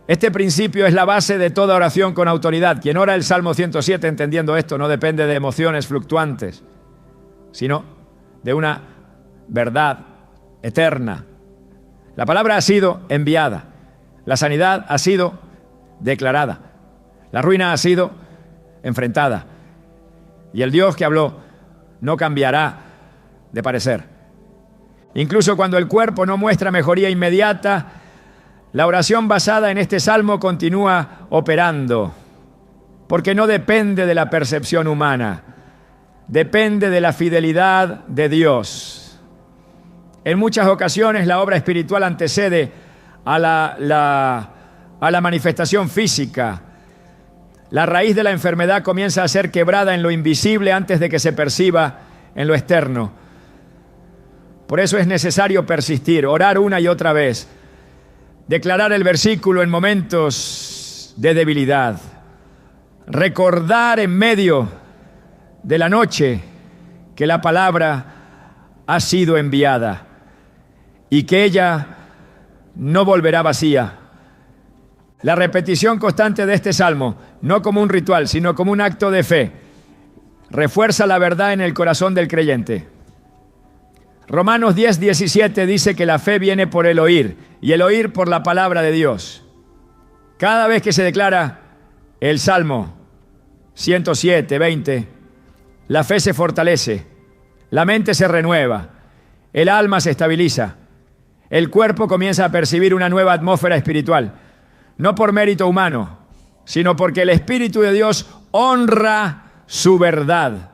S1: Este principio es la base de toda oración con autoridad. Quien ora el Salmo 107 entendiendo esto no depende de emociones fluctuantes, sino de una verdad eterna. La palabra ha sido enviada, la sanidad ha sido declarada, la ruina ha sido enfrentada, y el Dios que habló no cambiará de parecer. Incluso cuando el cuerpo no muestra mejoría inmediata, la oración basada en este salmo continúa operando, porque no depende de la percepción humana, depende de la fidelidad de Dios. En muchas ocasiones la obra espiritual antecede a la manifestación física. La raíz de la enfermedad comienza a ser quebrada en lo invisible antes de que se perciba en lo externo. Por eso es necesario persistir, orar una y otra vez, declarar el versículo en momentos de debilidad, recordar en medio de la noche que la palabra ha sido enviada y que ella no volverá vacía. La repetición constante de este salmo, no como un ritual, sino como un acto de fe, refuerza la verdad en el corazón del creyente. Romanos 10:17 dice que la fe viene por el oír, y el oír por la palabra de Dios. Cada vez que se declara el Salmo 107:20, la fe se fortalece, la mente se renueva, el alma se estabiliza, el cuerpo comienza a percibir una nueva atmósfera espiritual, no por mérito humano, sino porque el Espíritu de Dios honra su verdad.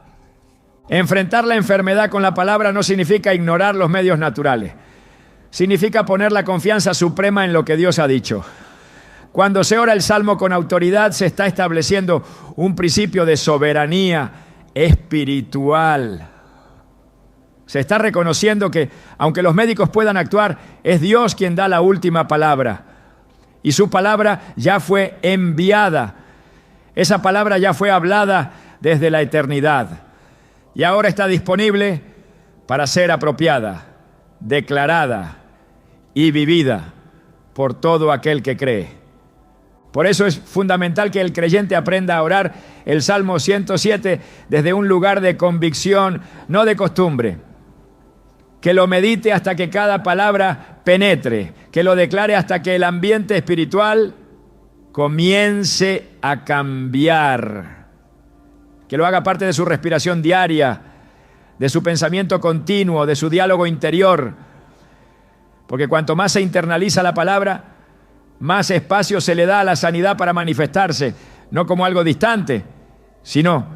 S1: Enfrentar la enfermedad con la palabra no significa ignorar los medios naturales. Significa poner la confianza suprema en lo que Dios ha dicho. Cuando se ora el Salmo con autoridad, se está estableciendo un principio de soberanía espiritual. Se está reconociendo que, aunque los médicos puedan actuar, es Dios quien da la última palabra. Y su palabra ya fue enviada. Esa palabra ya fue hablada desde la eternidad. Y ahora está disponible para ser apropiada, declarada y vivida por todo aquel que cree. Por eso es fundamental que el creyente aprenda a orar el Salmo 107 desde un lugar de convicción, no de costumbre. Que lo medite hasta que cada palabra penetre, que lo declare hasta que el ambiente espiritual comience a cambiar. Que lo haga parte de su respiración diaria, de su pensamiento continuo, de su diálogo interior. Porque cuanto más se internaliza la palabra, más espacio se le da a la sanidad para manifestarse, no como algo distante, sino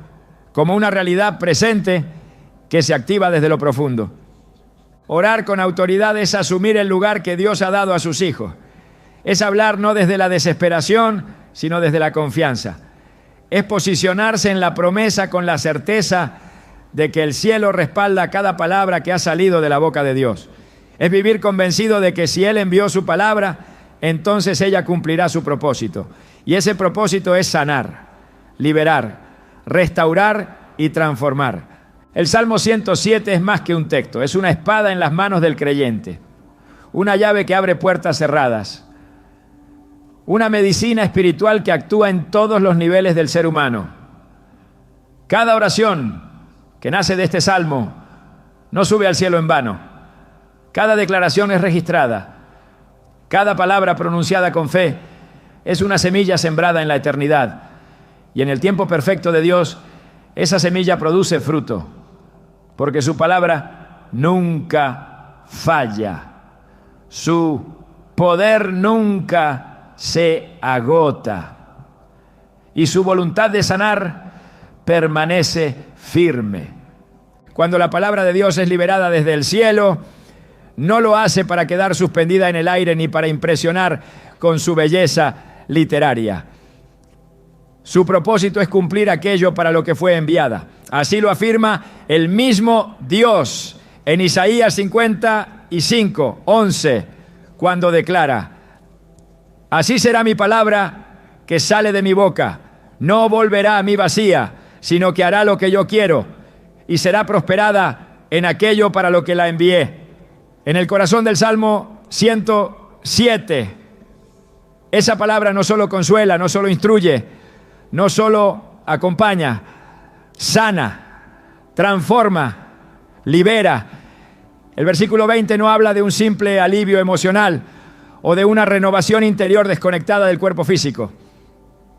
S1: como una realidad presente que se activa desde lo profundo. Orar con autoridad es asumir el lugar que Dios ha dado a sus hijos. Es hablar no desde la desesperación, sino desde la confianza. Es posicionarse en la promesa con la certeza de que el cielo respalda cada palabra que ha salido de la boca de Dios. Es vivir convencido de que si Él envió su palabra, entonces ella cumplirá su propósito. Y ese propósito es sanar, liberar, restaurar y transformar. El Salmo 107 es más que un texto, es una espada en las manos del creyente, una llave que abre puertas cerradas, una medicina espiritual que actúa en todos los niveles del ser humano. Cada oración que nace de este Salmo no sube al cielo en vano. Cada declaración es registrada. Cada palabra pronunciada con fe es una semilla sembrada en la eternidad. Y en el tiempo perfecto de Dios, esa semilla produce fruto, porque su palabra nunca falla. Su poder nunca se agota. Y su voluntad de sanar permanece firme. Cuando la palabra de Dios es liberada desde el cielo, no lo hace para quedar suspendida en el aire ni para impresionar con su belleza literaria. Su propósito es cumplir aquello para lo que fue enviada. Así lo afirma el mismo Dios en Isaías 55, 11, cuando declara: así será mi palabra que sale de mi boca. No volverá a mí vacía, sino que hará lo que yo quiero y será prosperada en aquello para lo que la envié. En el corazón del Salmo 107, esa palabra no solo consuela, no solo instruye, no solo acompaña, sana, transforma, libera. El versículo 20 no habla de un simple alivio emocional o de una renovación interior desconectada del cuerpo físico.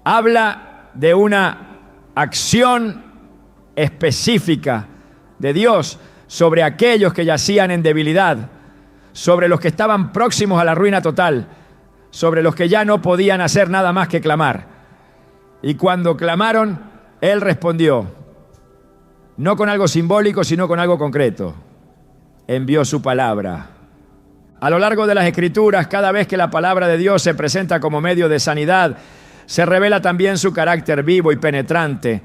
S1: Habla de una acción específica de Dios sobre aquellos que yacían en debilidad, sobre los que estaban próximos a la ruina total, sobre los que ya no podían hacer nada más que clamar. Y cuando clamaron, Él respondió, no con algo simbólico, sino con algo concreto. Envió su palabra. A lo largo de las Escrituras, cada vez que la palabra de Dios se presenta como medio de sanidad, se revela también su carácter vivo y penetrante.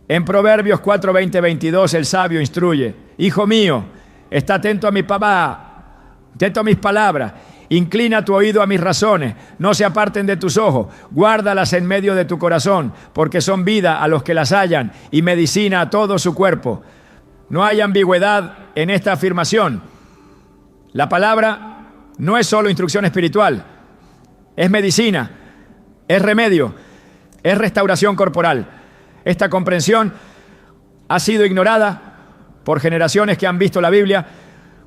S1: En Proverbios 4, 20, 22, el sabio instruye: hijo mío, está atento a mi atento a mis palabras. Inclina tu oído a mis razones, no se aparten de tus ojos, guárdalas en medio de tu corazón, porque son vida a los que las hallan y medicina a todo su cuerpo. No hay ambigüedad en esta afirmación. La palabra no es solo instrucción espiritual, es medicina, es remedio, es restauración corporal. Esta comprensión ha sido ignorada por generaciones que han visto la Biblia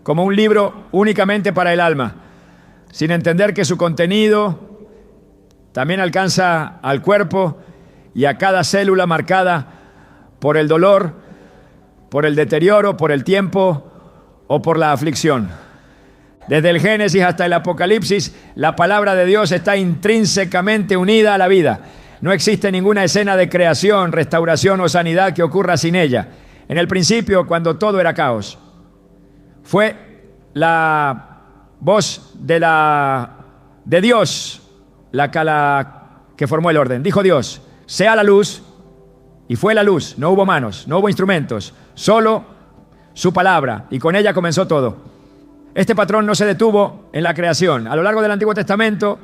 S1: como un libro únicamente para el alma, sin entender que su contenido también alcanza al cuerpo y a cada célula marcada por el dolor, por el deterioro, por el tiempo o por la aflicción. Desde el Génesis hasta el Apocalipsis, la palabra de Dios está intrínsecamente unida a la vida. No existe ninguna escena de creación, restauración o sanidad que ocurra sin ella. En el principio, cuando todo era caos, fue la voz de Dios la que formó el orden. Dijo Dios, sea la luz, y fue la luz. No hubo manos, no hubo instrumentos, solo su palabra, y con ella comenzó todo. Este patrón no se detuvo en la creación. A lo largo del Antiguo Testamento,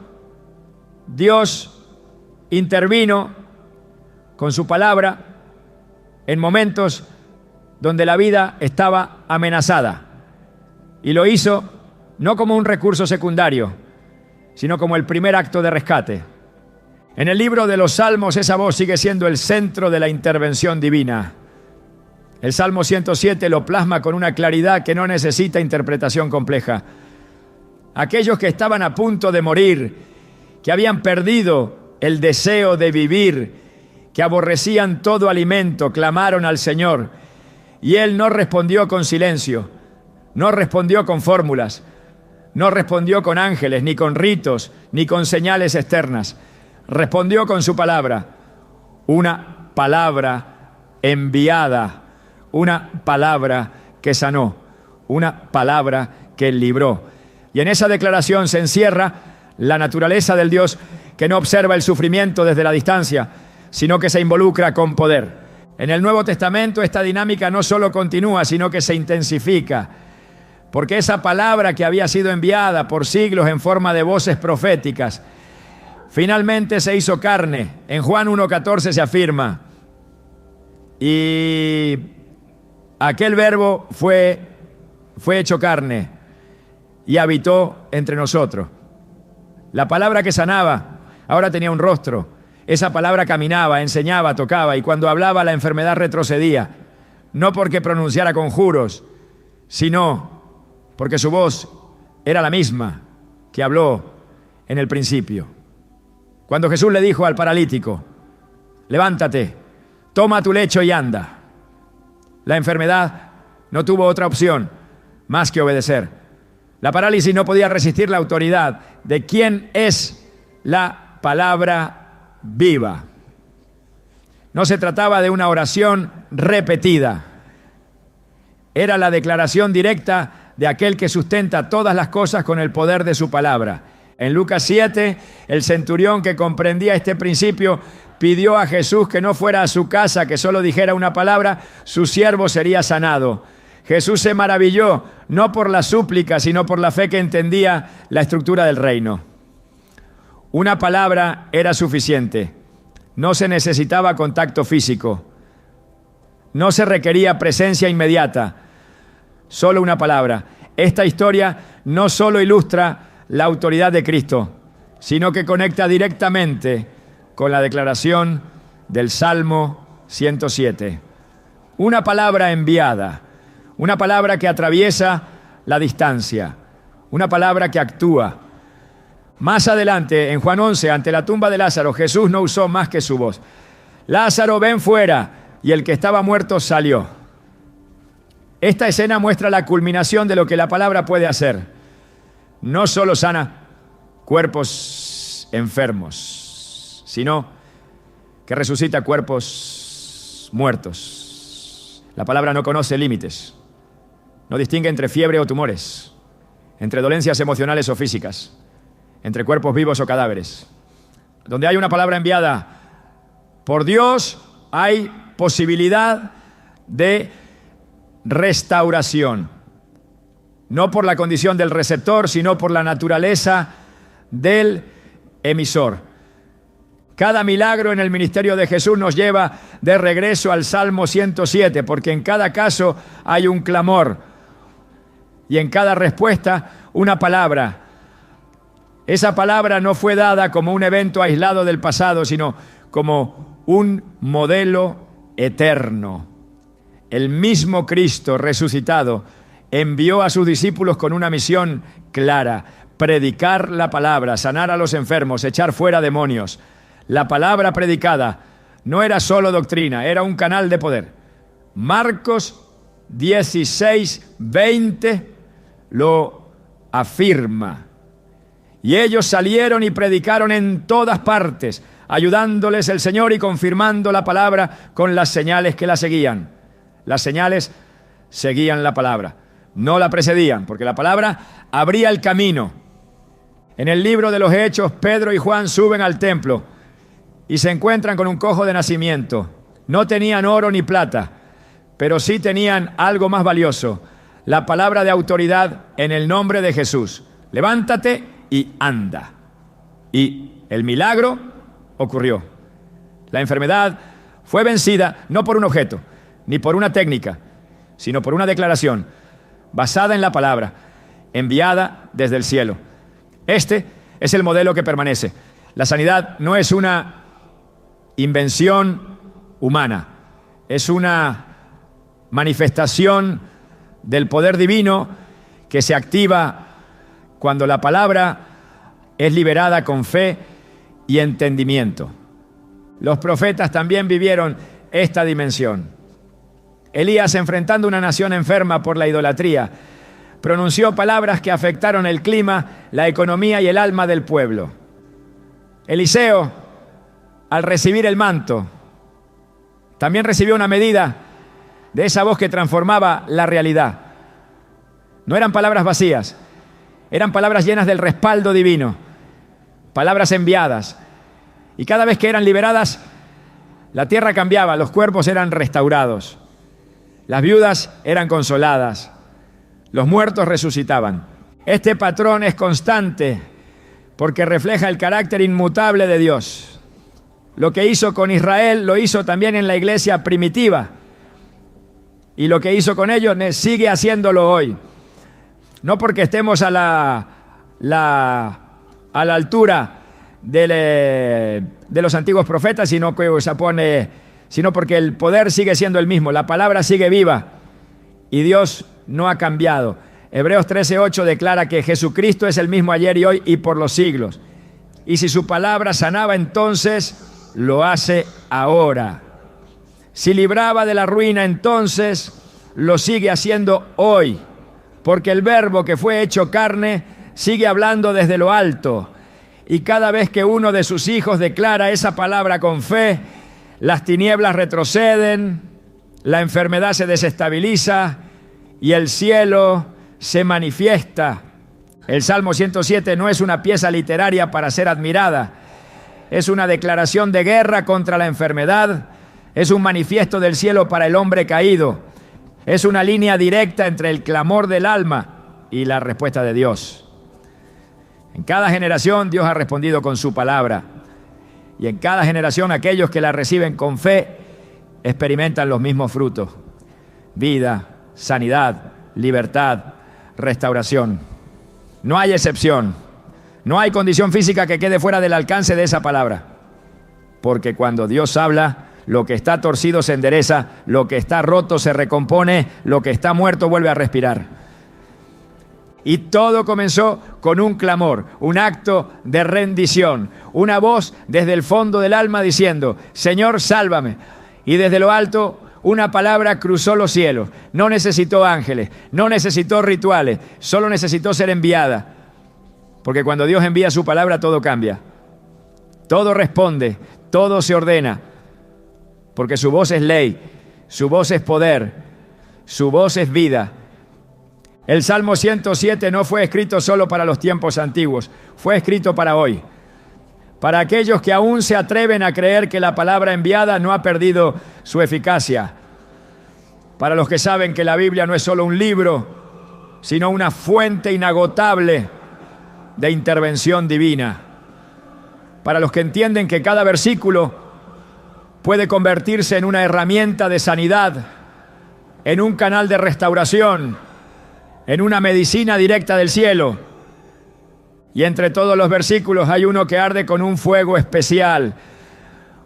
S1: Dios intervino con su palabra en momentos donde la vida estaba amenazada, y lo hizo no como un recurso secundario, sino como el primer acto de rescate. En el libro de los Salmos, esa voz sigue siendo el centro de la intervención divina. El Salmo 107 lo plasma con una claridad que no necesita interpretación compleja. Aquellos que estaban a punto de morir, que habían perdido el deseo de vivir, que aborrecían todo alimento, clamaron al Señor, y Él no respondió con silencio, no respondió con fórmulas, no respondió con ángeles, ni con ritos, ni con señales externas. Respondió con su palabra, una palabra enviada, una palabra que sanó, una palabra que libró. Y en esa declaración se encierra la naturaleza del Dios que no observa el sufrimiento desde la distancia, sino que se involucra con poder. En el Nuevo Testamento esta dinámica no solo continúa, sino que se intensifica. Porque esa palabra que había sido enviada por siglos en forma de voces proféticas, finalmente se hizo carne. En Juan 1:14 se afirma, y Aquel verbo fue hecho carne y habitó entre nosotros. La palabra que sanaba ahora tenía un rostro. Esa palabra caminaba, enseñaba, tocaba, y cuando hablaba la enfermedad retrocedía. No porque pronunciara conjuros, sino porque su voz era la misma que habló en el principio. Cuando Jesús le dijo al paralítico: levántate, toma tu lecho y anda, la enfermedad no tuvo otra opción más que obedecer. La parálisis no podía resistir la autoridad de quién es la palabra viva. No se trataba de una oración repetida. Era la declaración directa de aquel que sustenta todas las cosas con el poder de su palabra. En Lucas 7, el centurión, que comprendía este principio, pidió a Jesús que no fuera a su casa, que solo dijera una palabra, su siervo sería sanado. Jesús se maravilló, no por la súplica, sino por la fe que entendía la estructura del reino. Una palabra era suficiente. No se necesitaba contacto físico. No se requería presencia inmediata. Solo una palabra. Esta historia no solo ilustra la autoridad de Cristo, sino que conecta directamente con la declaración del Salmo 107. Una palabra enviada, una palabra que atraviesa la distancia, una palabra que actúa. Más adelante, en Juan 11, ante la tumba de Lázaro, Jesús no usó más que su voz. Lázaro, ven fuera, y el que estaba muerto salió. Esta escena muestra la culminación de lo que la palabra puede hacer. No solo sana cuerpos enfermos, sino que resucita cuerpos muertos. La palabra no conoce límites, no distingue entre fiebre o tumores, entre dolencias emocionales o físicas, entre cuerpos vivos o cadáveres. Donde hay una palabra enviada por Dios, hay posibilidad de restauración. No por la condición del receptor, sino por la naturaleza del emisor. Cada milagro en el ministerio de Jesús nos lleva de regreso al Salmo 107, porque en cada caso hay un clamor y en cada respuesta una palabra. Esa palabra no fue dada como un evento aislado del pasado, sino como un modelo eterno. El mismo Cristo resucitado envió a sus discípulos con una misión clara: predicar la palabra, sanar a los enfermos, echar fuera demonios. La palabra predicada no era solo doctrina, era un canal de poder. Marcos 16:20 lo afirma. Y ellos salieron y predicaron en todas partes, ayudándoles el Señor y confirmando la palabra con las señales que la seguían. Las señales seguían la palabra, no la precedían, porque la palabra abría el camino. En el libro de los Hechos, Pedro y Juan suben al templo y se encuentran con un cojo de nacimiento. No tenían oro ni plata, pero sí tenían algo más valioso: la palabra de autoridad en el nombre de Jesús. Levántate y anda. Y el milagro ocurrió. La enfermedad fue vencida no por un objeto, ni por una técnica, sino por una declaración basada en la palabra, enviada desde el cielo. Este es el modelo que permanece. La sanidad no es una invención humana, es una manifestación del poder divino que se activa cuando la palabra es liberada con fe y entendimiento. Los profetas también vivieron esta dimensión. Elías, enfrentando una nación enferma por la idolatría, pronunció palabras que afectaron el clima, la economía y el alma del pueblo. Eliseo, al recibir el manto, también recibió una medida de esa voz que transformaba la realidad. No eran palabras vacías, eran palabras llenas del respaldo divino, palabras enviadas. Y cada vez que eran liberadas, la tierra cambiaba, los cuerpos eran restaurados, las viudas eran consoladas, los muertos resucitaban. Este patrón es constante porque refleja el carácter inmutable de Dios. Lo que hizo con Israel lo hizo también en la iglesia primitiva. Y lo que hizo con ellos sigue haciéndolo hoy. No porque estemos a la altura de los antiguos profetas, sino porque el poder sigue siendo el mismo, la palabra sigue viva y Dios no ha cambiado. Hebreos 13:8 declara que Jesucristo es el mismo ayer y hoy y por los siglos. Y si su palabra sanaba entonces, lo hace ahora. Si libraba de la ruina entonces, lo sigue haciendo hoy. Porque el Verbo que fue hecho carne sigue hablando desde lo alto. Y cada vez que uno de sus hijos declara esa palabra con fe, las tinieblas retroceden, la enfermedad se desestabiliza y el cielo se manifiesta. El Salmo 107 no es una pieza literaria para ser admirada. Es una declaración de guerra contra la enfermedad. Es un manifiesto del cielo para el hombre caído. Es una línea directa entre el clamor del alma y la respuesta de Dios. En cada generación Dios ha respondido con su palabra. Y en cada generación aquellos que la reciben con fe experimentan los mismos frutos: vida, sanidad, libertad, restauración. No hay excepción. No hay condición física que quede fuera del alcance de esa palabra. Porque cuando Dios habla, lo que está torcido se endereza, lo que está roto se recompone, lo que está muerto vuelve a respirar. Y todo comenzó con un clamor, un acto de rendición, una voz desde el fondo del alma diciendo: Señor, sálvame. Y desde lo alto una palabra cruzó los cielos. No necesitó ángeles, no necesitó rituales, solo necesitó ser enviada. Porque cuando Dios envía su palabra, todo cambia. Todo responde, todo se ordena. Porque su voz es ley, su voz es poder, su voz es vida. El Salmo 107 no fue escrito solo para los tiempos antiguos, fue escrito para hoy. Para aquellos que aún se atreven a creer que la palabra enviada no ha perdido su eficacia. Para los que saben que la Biblia no es solo un libro, sino una fuente inagotable de intervención divina. Para los que entienden que cada versículo puede convertirse en una herramienta de sanidad, en un canal de restauración, en una medicina directa del cielo. Y entre todos los versículos hay uno que arde con un fuego especial,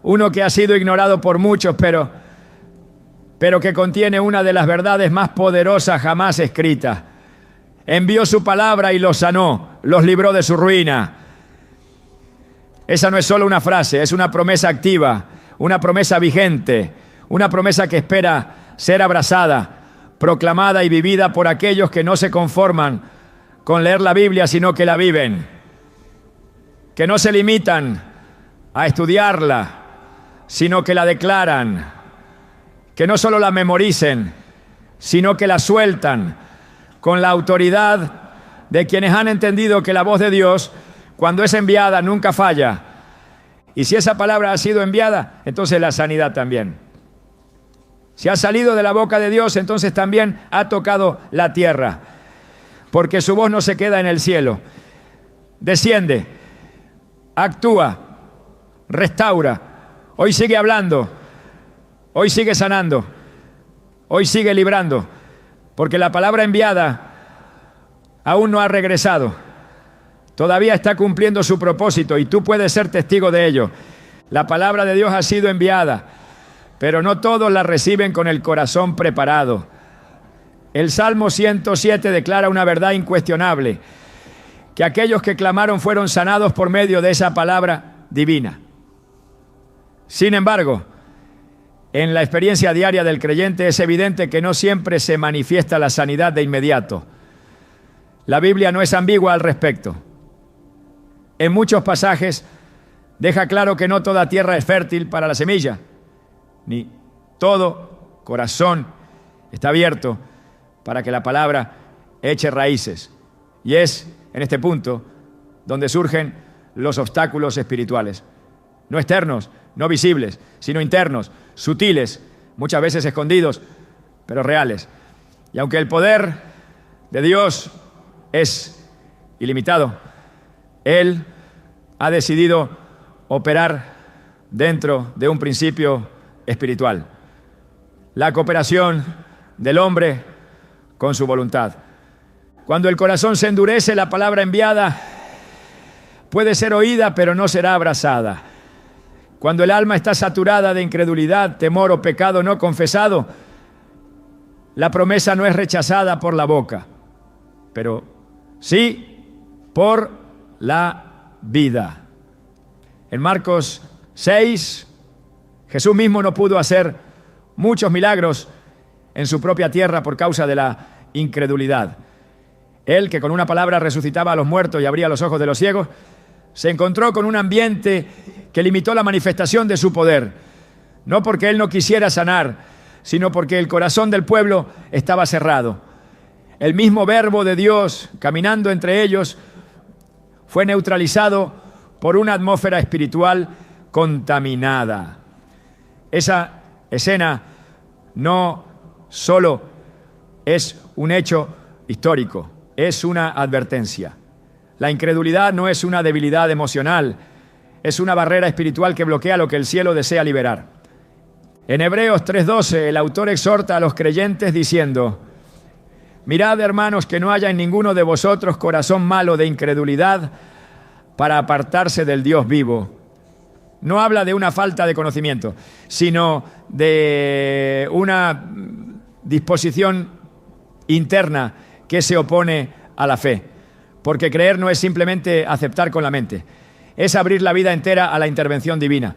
S1: uno que ha sido ignorado por muchos, pero que contiene una de las verdades más poderosas jamás escritas. Envió su palabra y los sanó, los libró de su ruina. Esa no es solo una frase, es una promesa activa, una promesa vigente, una promesa que espera ser abrazada, proclamada y vivida por aquellos que no se conforman con leer la Biblia, sino que la viven, que no se limitan a estudiarla, sino que la declaran, que no solo la memoricen, sino que la sueltan con la autoridad de quienes han entendido que la voz de Dios, cuando es enviada, nunca falla. Y si esa palabra ha sido enviada, entonces la sanidad también. Si ha salido de la boca de Dios, entonces también ha tocado la tierra. Porque su voz no se queda en el cielo. Desciende, actúa, restaura. Hoy sigue hablando, hoy sigue sanando, hoy sigue librando. Porque la palabra enviada aún no ha regresado. Todavía está cumpliendo su propósito y tú puedes ser testigo de ello. La palabra de Dios ha sido enviada, pero no todos la reciben con el corazón preparado. El Salmo 107 declara una verdad incuestionable, que aquellos que clamaron fueron sanados por medio de esa palabra divina. Sin embargo, en la experiencia diaria del creyente es evidente que no siempre se manifiesta la sanidad de inmediato. La Biblia no es ambigua al respecto. En muchos pasajes deja claro que no toda tierra es fértil para la semilla, ni todo corazón está abierto para que la palabra eche raíces. Y es en este punto donde surgen los obstáculos espirituales. No externos, no visibles, sino internos, sutiles, muchas veces escondidos, pero reales. Y aunque el poder de Dios es ilimitado, Él ha decidido operar dentro de un principio espiritual. La cooperación del hombre con su voluntad. Cuando el corazón se endurece, la palabra enviada puede ser oída, pero no será abrazada. Cuando el alma está saturada de incredulidad, temor o pecado no confesado, la promesa no es rechazada por la boca, pero sí por la vida. En Marcos 6, Jesús mismo no pudo hacer muchos milagros en su propia tierra por causa de la incredulidad. Él, que con una palabra resucitaba a los muertos y abría los ojos de los ciegos, se encontró con un ambiente que limitó la manifestación de su poder, no porque él no quisiera sanar, sino porque el corazón del pueblo estaba cerrado. El mismo verbo de Dios, caminando entre ellos, fue neutralizado por una atmósfera espiritual contaminada. Esa escena no solo es un hecho histórico, es una advertencia. La incredulidad no es una debilidad emocional, es una barrera espiritual que bloquea lo que el cielo desea liberar. En Hebreos 3:12, el autor exhorta a los creyentes diciendo: mirad, hermanos, que no haya en ninguno de vosotros corazón malo de incredulidad para apartarse del Dios vivo. No habla de una falta de conocimiento, sino de una disposición interna que se opone a la fe. Porque creer no es simplemente aceptar con la mente, es abrir la vida entera a la intervención divina.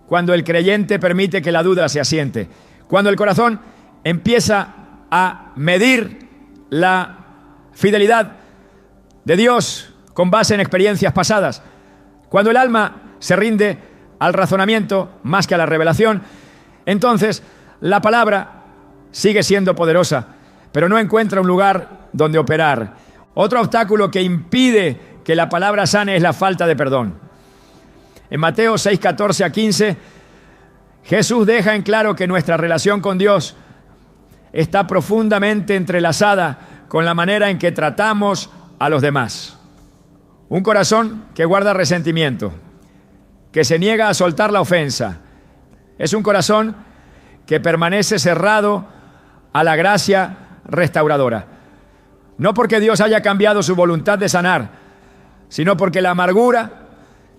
S1: Cuando el creyente permite que la duda se asiente, cuando el corazón empieza a medir la fidelidad de Dios con base en experiencias pasadas, cuando el alma se rinde al razonamiento más que a la revelación, entonces la palabra sigue siendo poderosa, pero no encuentra un lugar donde operar. Otro obstáculo que impide que la palabra sane es la falta de perdón. En Mateo 6:14-15, Jesús deja en claro que nuestra relación con Dios está profundamente entrelazada con la manera en que tratamos a los demás. Un corazón que guarda resentimiento, que se niega a soltar la ofensa, es un corazón que permanece cerrado a la gracia restauradora. No porque Dios haya cambiado su voluntad de sanar, sino porque la amargura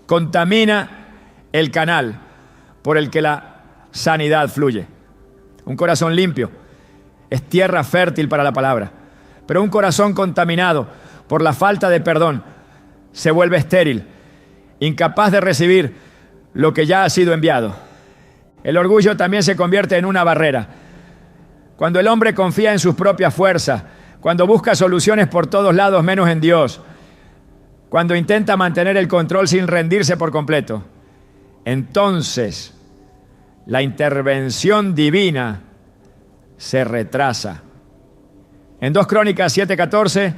S1: contamina el canal por el que la sanidad fluye. Un corazón limpio es tierra fértil para la palabra, pero un corazón contaminado por la falta de perdón se vuelve estéril, incapaz de recibir lo que ya ha sido enviado. El orgullo también se convierte en una barrera. Cuando el hombre confía en sus propias fuerzas, cuando busca soluciones por todos lados menos en Dios, cuando intenta mantener el control sin rendirse por completo, entonces la intervención divina se retrasa. En 2 Crónicas 7:14,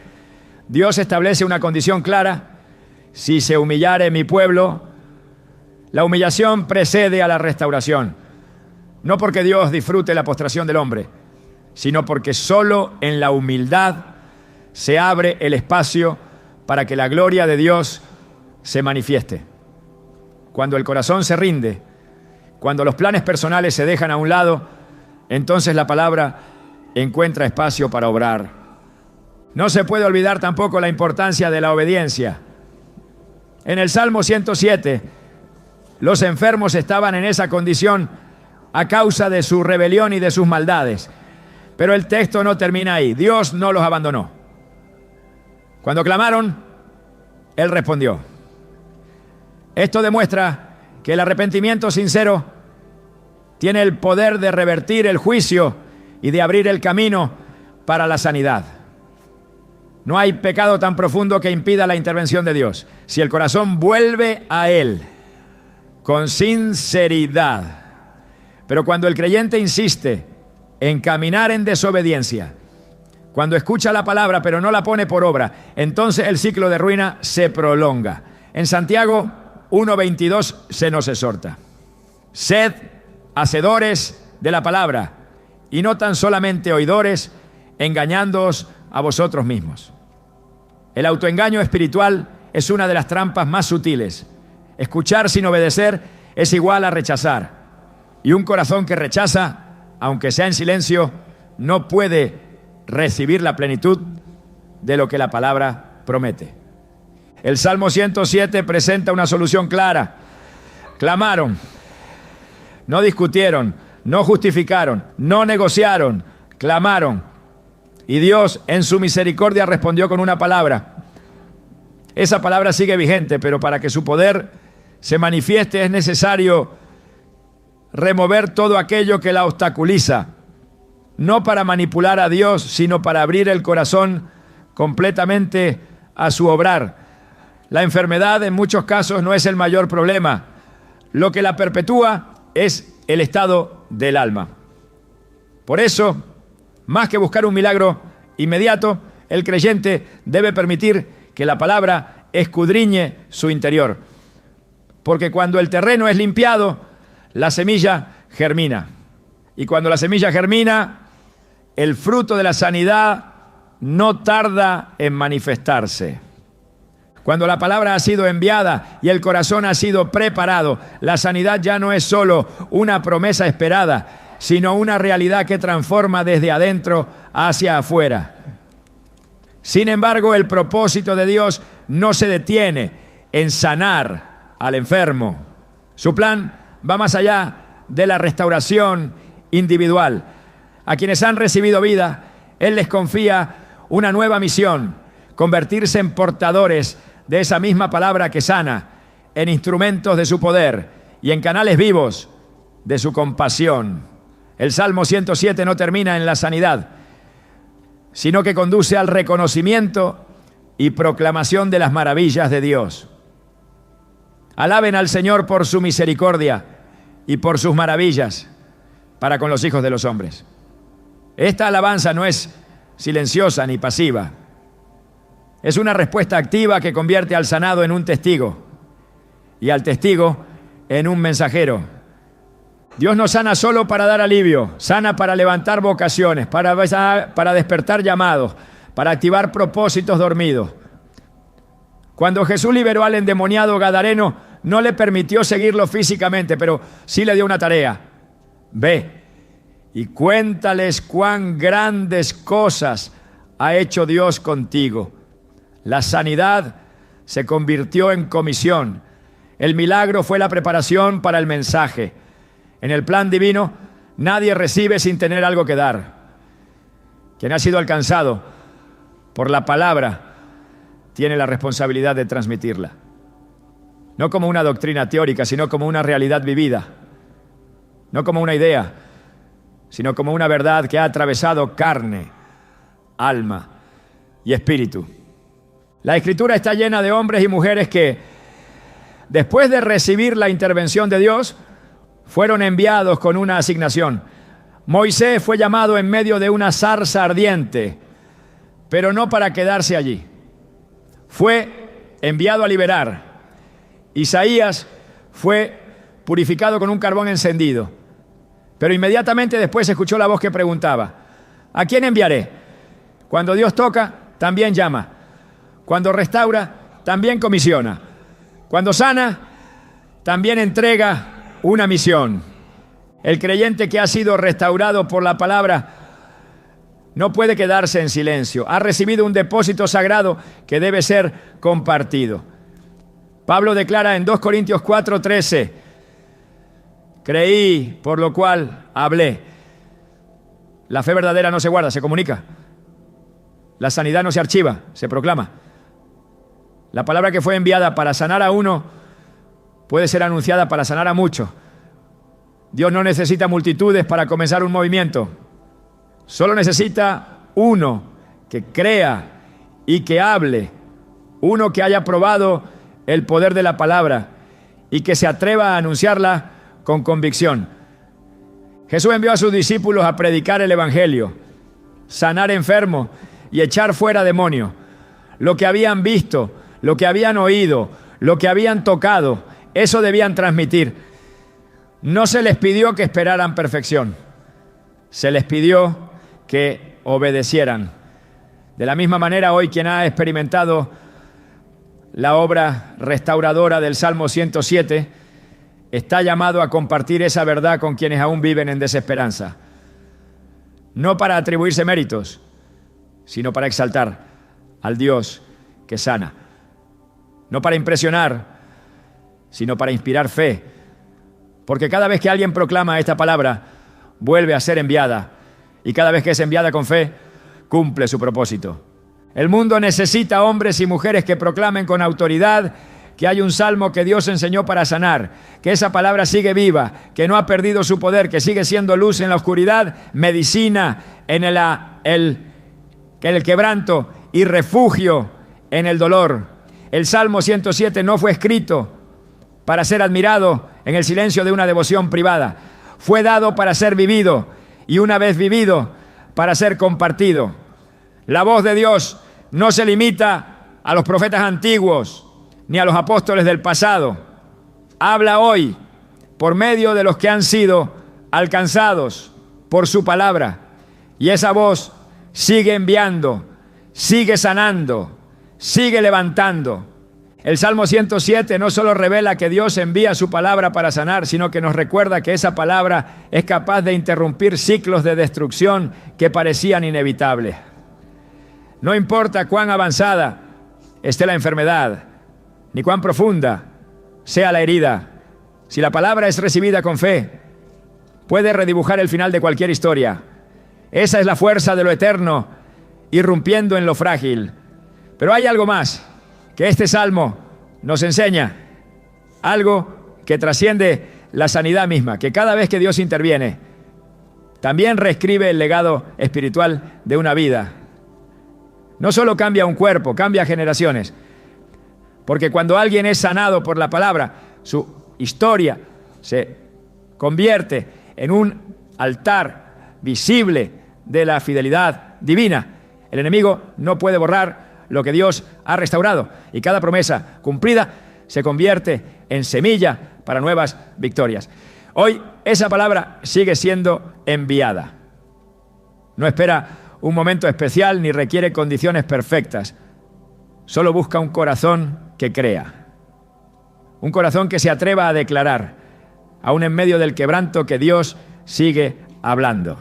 S1: Dios establece una condición clara: si se humillare mi pueblo. La humillación precede a la restauración, no porque Dios disfrute la postración del hombre, sino porque solo en la humildad se abre el espacio para que la gloria de Dios se manifieste. Cuando el corazón se rinde, cuando los planes personales se dejan a un lado, entonces la palabra encuentra espacio para obrar. No se puede olvidar tampoco la importancia de la obediencia. En el Salmo 107, los enfermos estaban en esa condición a causa de su rebelión y de sus maldades. Pero el texto no termina ahí. Dios no los abandonó. Cuando clamaron, Él respondió. Esto demuestra que el arrepentimiento sincero tiene el poder de revertir el juicio y de abrir el camino para la sanidad. No hay pecado tan profundo que impida la intervención de Dios. Si el corazón vuelve a Él con sinceridad. Pero cuando el creyente insiste en caminar en desobediencia, cuando escucha la palabra pero no la pone por obra, entonces el ciclo de ruina se prolonga. En Santiago 1:22 se nos exhorta: sed hacedores de la palabra y no tan solamente oidores, engañándoos a vosotros mismos. El autoengaño espiritual es una de las trampas más sutiles. Escuchar sin obedecer es igual a rechazar. Y un corazón que rechaza, aunque sea en silencio, no puede recibir la plenitud de lo que la palabra promete. El Salmo 107 presenta una solución clara. Clamaron, no discutieron, no justificaron, no negociaron, clamaron. Y Dios en su misericordia respondió con una palabra. Esa palabra sigue vigente, pero para que su poder se manifieste es necesario remover todo aquello que la obstaculiza. No para manipular a Dios, sino para abrir el corazón completamente a su obrar. La enfermedad en muchos casos no es el mayor problema. Lo que la perpetúa es el estado del alma. Por eso, más que buscar un milagro inmediato, el creyente debe permitir que la palabra escudriñe su interior. Porque cuando el terreno es limpiado, la semilla germina. Y cuando la semilla germina, el fruto de la sanidad no tarda en manifestarse. Cuando la palabra ha sido enviada y el corazón ha sido preparado, la sanidad ya no es solo una promesa esperada, sino una realidad que transforma desde adentro hacia afuera. Sin embargo, el propósito de Dios no se detiene en sanar al enfermo. Su plan va más allá de la restauración individual. A quienes han recibido vida, Él les confía una nueva misión: convertirse en portadores de esa misma palabra que sana, en instrumentos de su poder y en canales vivos de su compasión. El Salmo 107 no termina en la sanidad, sino que conduce al reconocimiento y proclamación de las maravillas de Dios. Alaben al Señor por su misericordia y por sus maravillas para con los hijos de los hombres. Esta alabanza no es silenciosa ni pasiva. Es una respuesta activa que convierte al sanado en un testigo y al testigo en un mensajero. Dios no sana solo para dar alivio, sana para levantar vocaciones, para despertar llamados, para activar propósitos dormidos. Cuando Jesús liberó al endemoniado gadareno, no le permitió seguirlo físicamente, pero sí le dio una tarea. Ve y cuéntales cuán grandes cosas ha hecho Dios contigo. La sanidad se convirtió en comisión. El milagro fue la preparación para el mensaje. En el plan divino, nadie recibe sin tener algo que dar. Quien ha sido alcanzado por la palabra tiene la responsabilidad de transmitirla. No como una doctrina teórica, sino como una realidad vivida. No como una idea, sino como una verdad que ha atravesado carne, alma y espíritu. La Escritura está llena de hombres y mujeres que, después de recibir la intervención de Dios, fueron enviados con una asignación. Moisés fue llamado en medio de una zarza ardiente, pero no para quedarse allí. Fue enviado a liberar. Isaías fue purificado con un carbón encendido, pero inmediatamente después escuchó la voz que preguntaba: ¿a quién enviaré? Cuando Dios toca, también llama. Cuando restaura, también comisiona. Cuando sana, también entrega una misión. El creyente que ha sido restaurado por la palabra no puede quedarse en silencio. Ha recibido un depósito sagrado que debe ser compartido. Pablo declara en 2 Corintios 4:13: creí, por lo cual hablé. La fe verdadera no se guarda, se comunica. La sanidad no se archiva, se proclama. La palabra que fue enviada para sanar a uno puede ser anunciada para sanar a muchos. Dios no necesita multitudes para comenzar un movimiento. Solo necesita uno que crea y que hable. Uno que haya probado el poder de la palabra y que se atreva a anunciarla con convicción. Jesús envió a sus discípulos a predicar el evangelio, sanar enfermos y echar fuera demonios. Lo que habían visto, lo que habían oído, lo que habían tocado, eso debían transmitir. No se les pidió que esperaran perfección, se les pidió que obedecieran. De la misma manera, hoy quien ha experimentado la obra restauradora del Salmo 107 está llamado a compartir esa verdad con quienes aún viven en desesperanza. no para atribuirse méritos, sino para exaltar al Dios que sana. No para impresionar, sino para inspirar fe. Porque cada vez que alguien proclama esta palabra, vuelve a ser enviada. Y cada vez que es enviada con fe, cumple su propósito. El mundo necesita hombres y mujeres que proclamen con autoridad que hay un salmo que Dios enseñó para sanar, que esa palabra sigue viva, que no ha perdido su poder, que sigue siendo luz en la oscuridad, medicina en el quebranto y refugio en el dolor. El Salmo 107 no fue escrito para ser admirado en el silencio de una devoción privada. Fue dado para ser vivido y una vez vivido, para ser compartido. La voz de Dios no se limita a los profetas antiguos ni a los apóstoles del pasado. Habla hoy por medio de los que han sido alcanzados por su palabra. Y esa voz sigue enviando, sigue sanando, sigue levantando. El Salmo 107 no solo revela que Dios envía su palabra para sanar, sino que nos recuerda que esa palabra es capaz de interrumpir ciclos de destrucción que parecían inevitables. No importa cuán avanzada esté la enfermedad, ni cuán profunda sea la herida, si la palabra es recibida con fe, puede redibujar el final de cualquier historia. Esa es la fuerza de lo eterno, irrumpiendo en lo frágil. Pero hay algo más que este salmo nos enseña, algo que trasciende la sanidad misma, que cada vez que Dios interviene, también reescribe el legado espiritual de una vida. No solo cambia un cuerpo, cambia generaciones. Porque cuando alguien es sanado por la palabra, su historia se convierte en un altar visible de la fidelidad divina. El enemigo no puede borrar lo que Dios ha restaurado, y cada promesa cumplida se convierte en semilla para nuevas victorias. Hoy esa palabra sigue siendo enviada. No espera un momento especial ni requiere condiciones perfectas. Solo busca un corazón que crea. Un corazón que se atreva a declarar, aún en medio del quebranto, que Dios sigue hablando.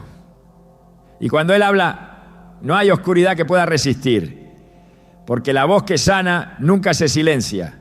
S1: Y cuando Él habla, no hay oscuridad que pueda resistir, porque la voz que sana nunca se silencia.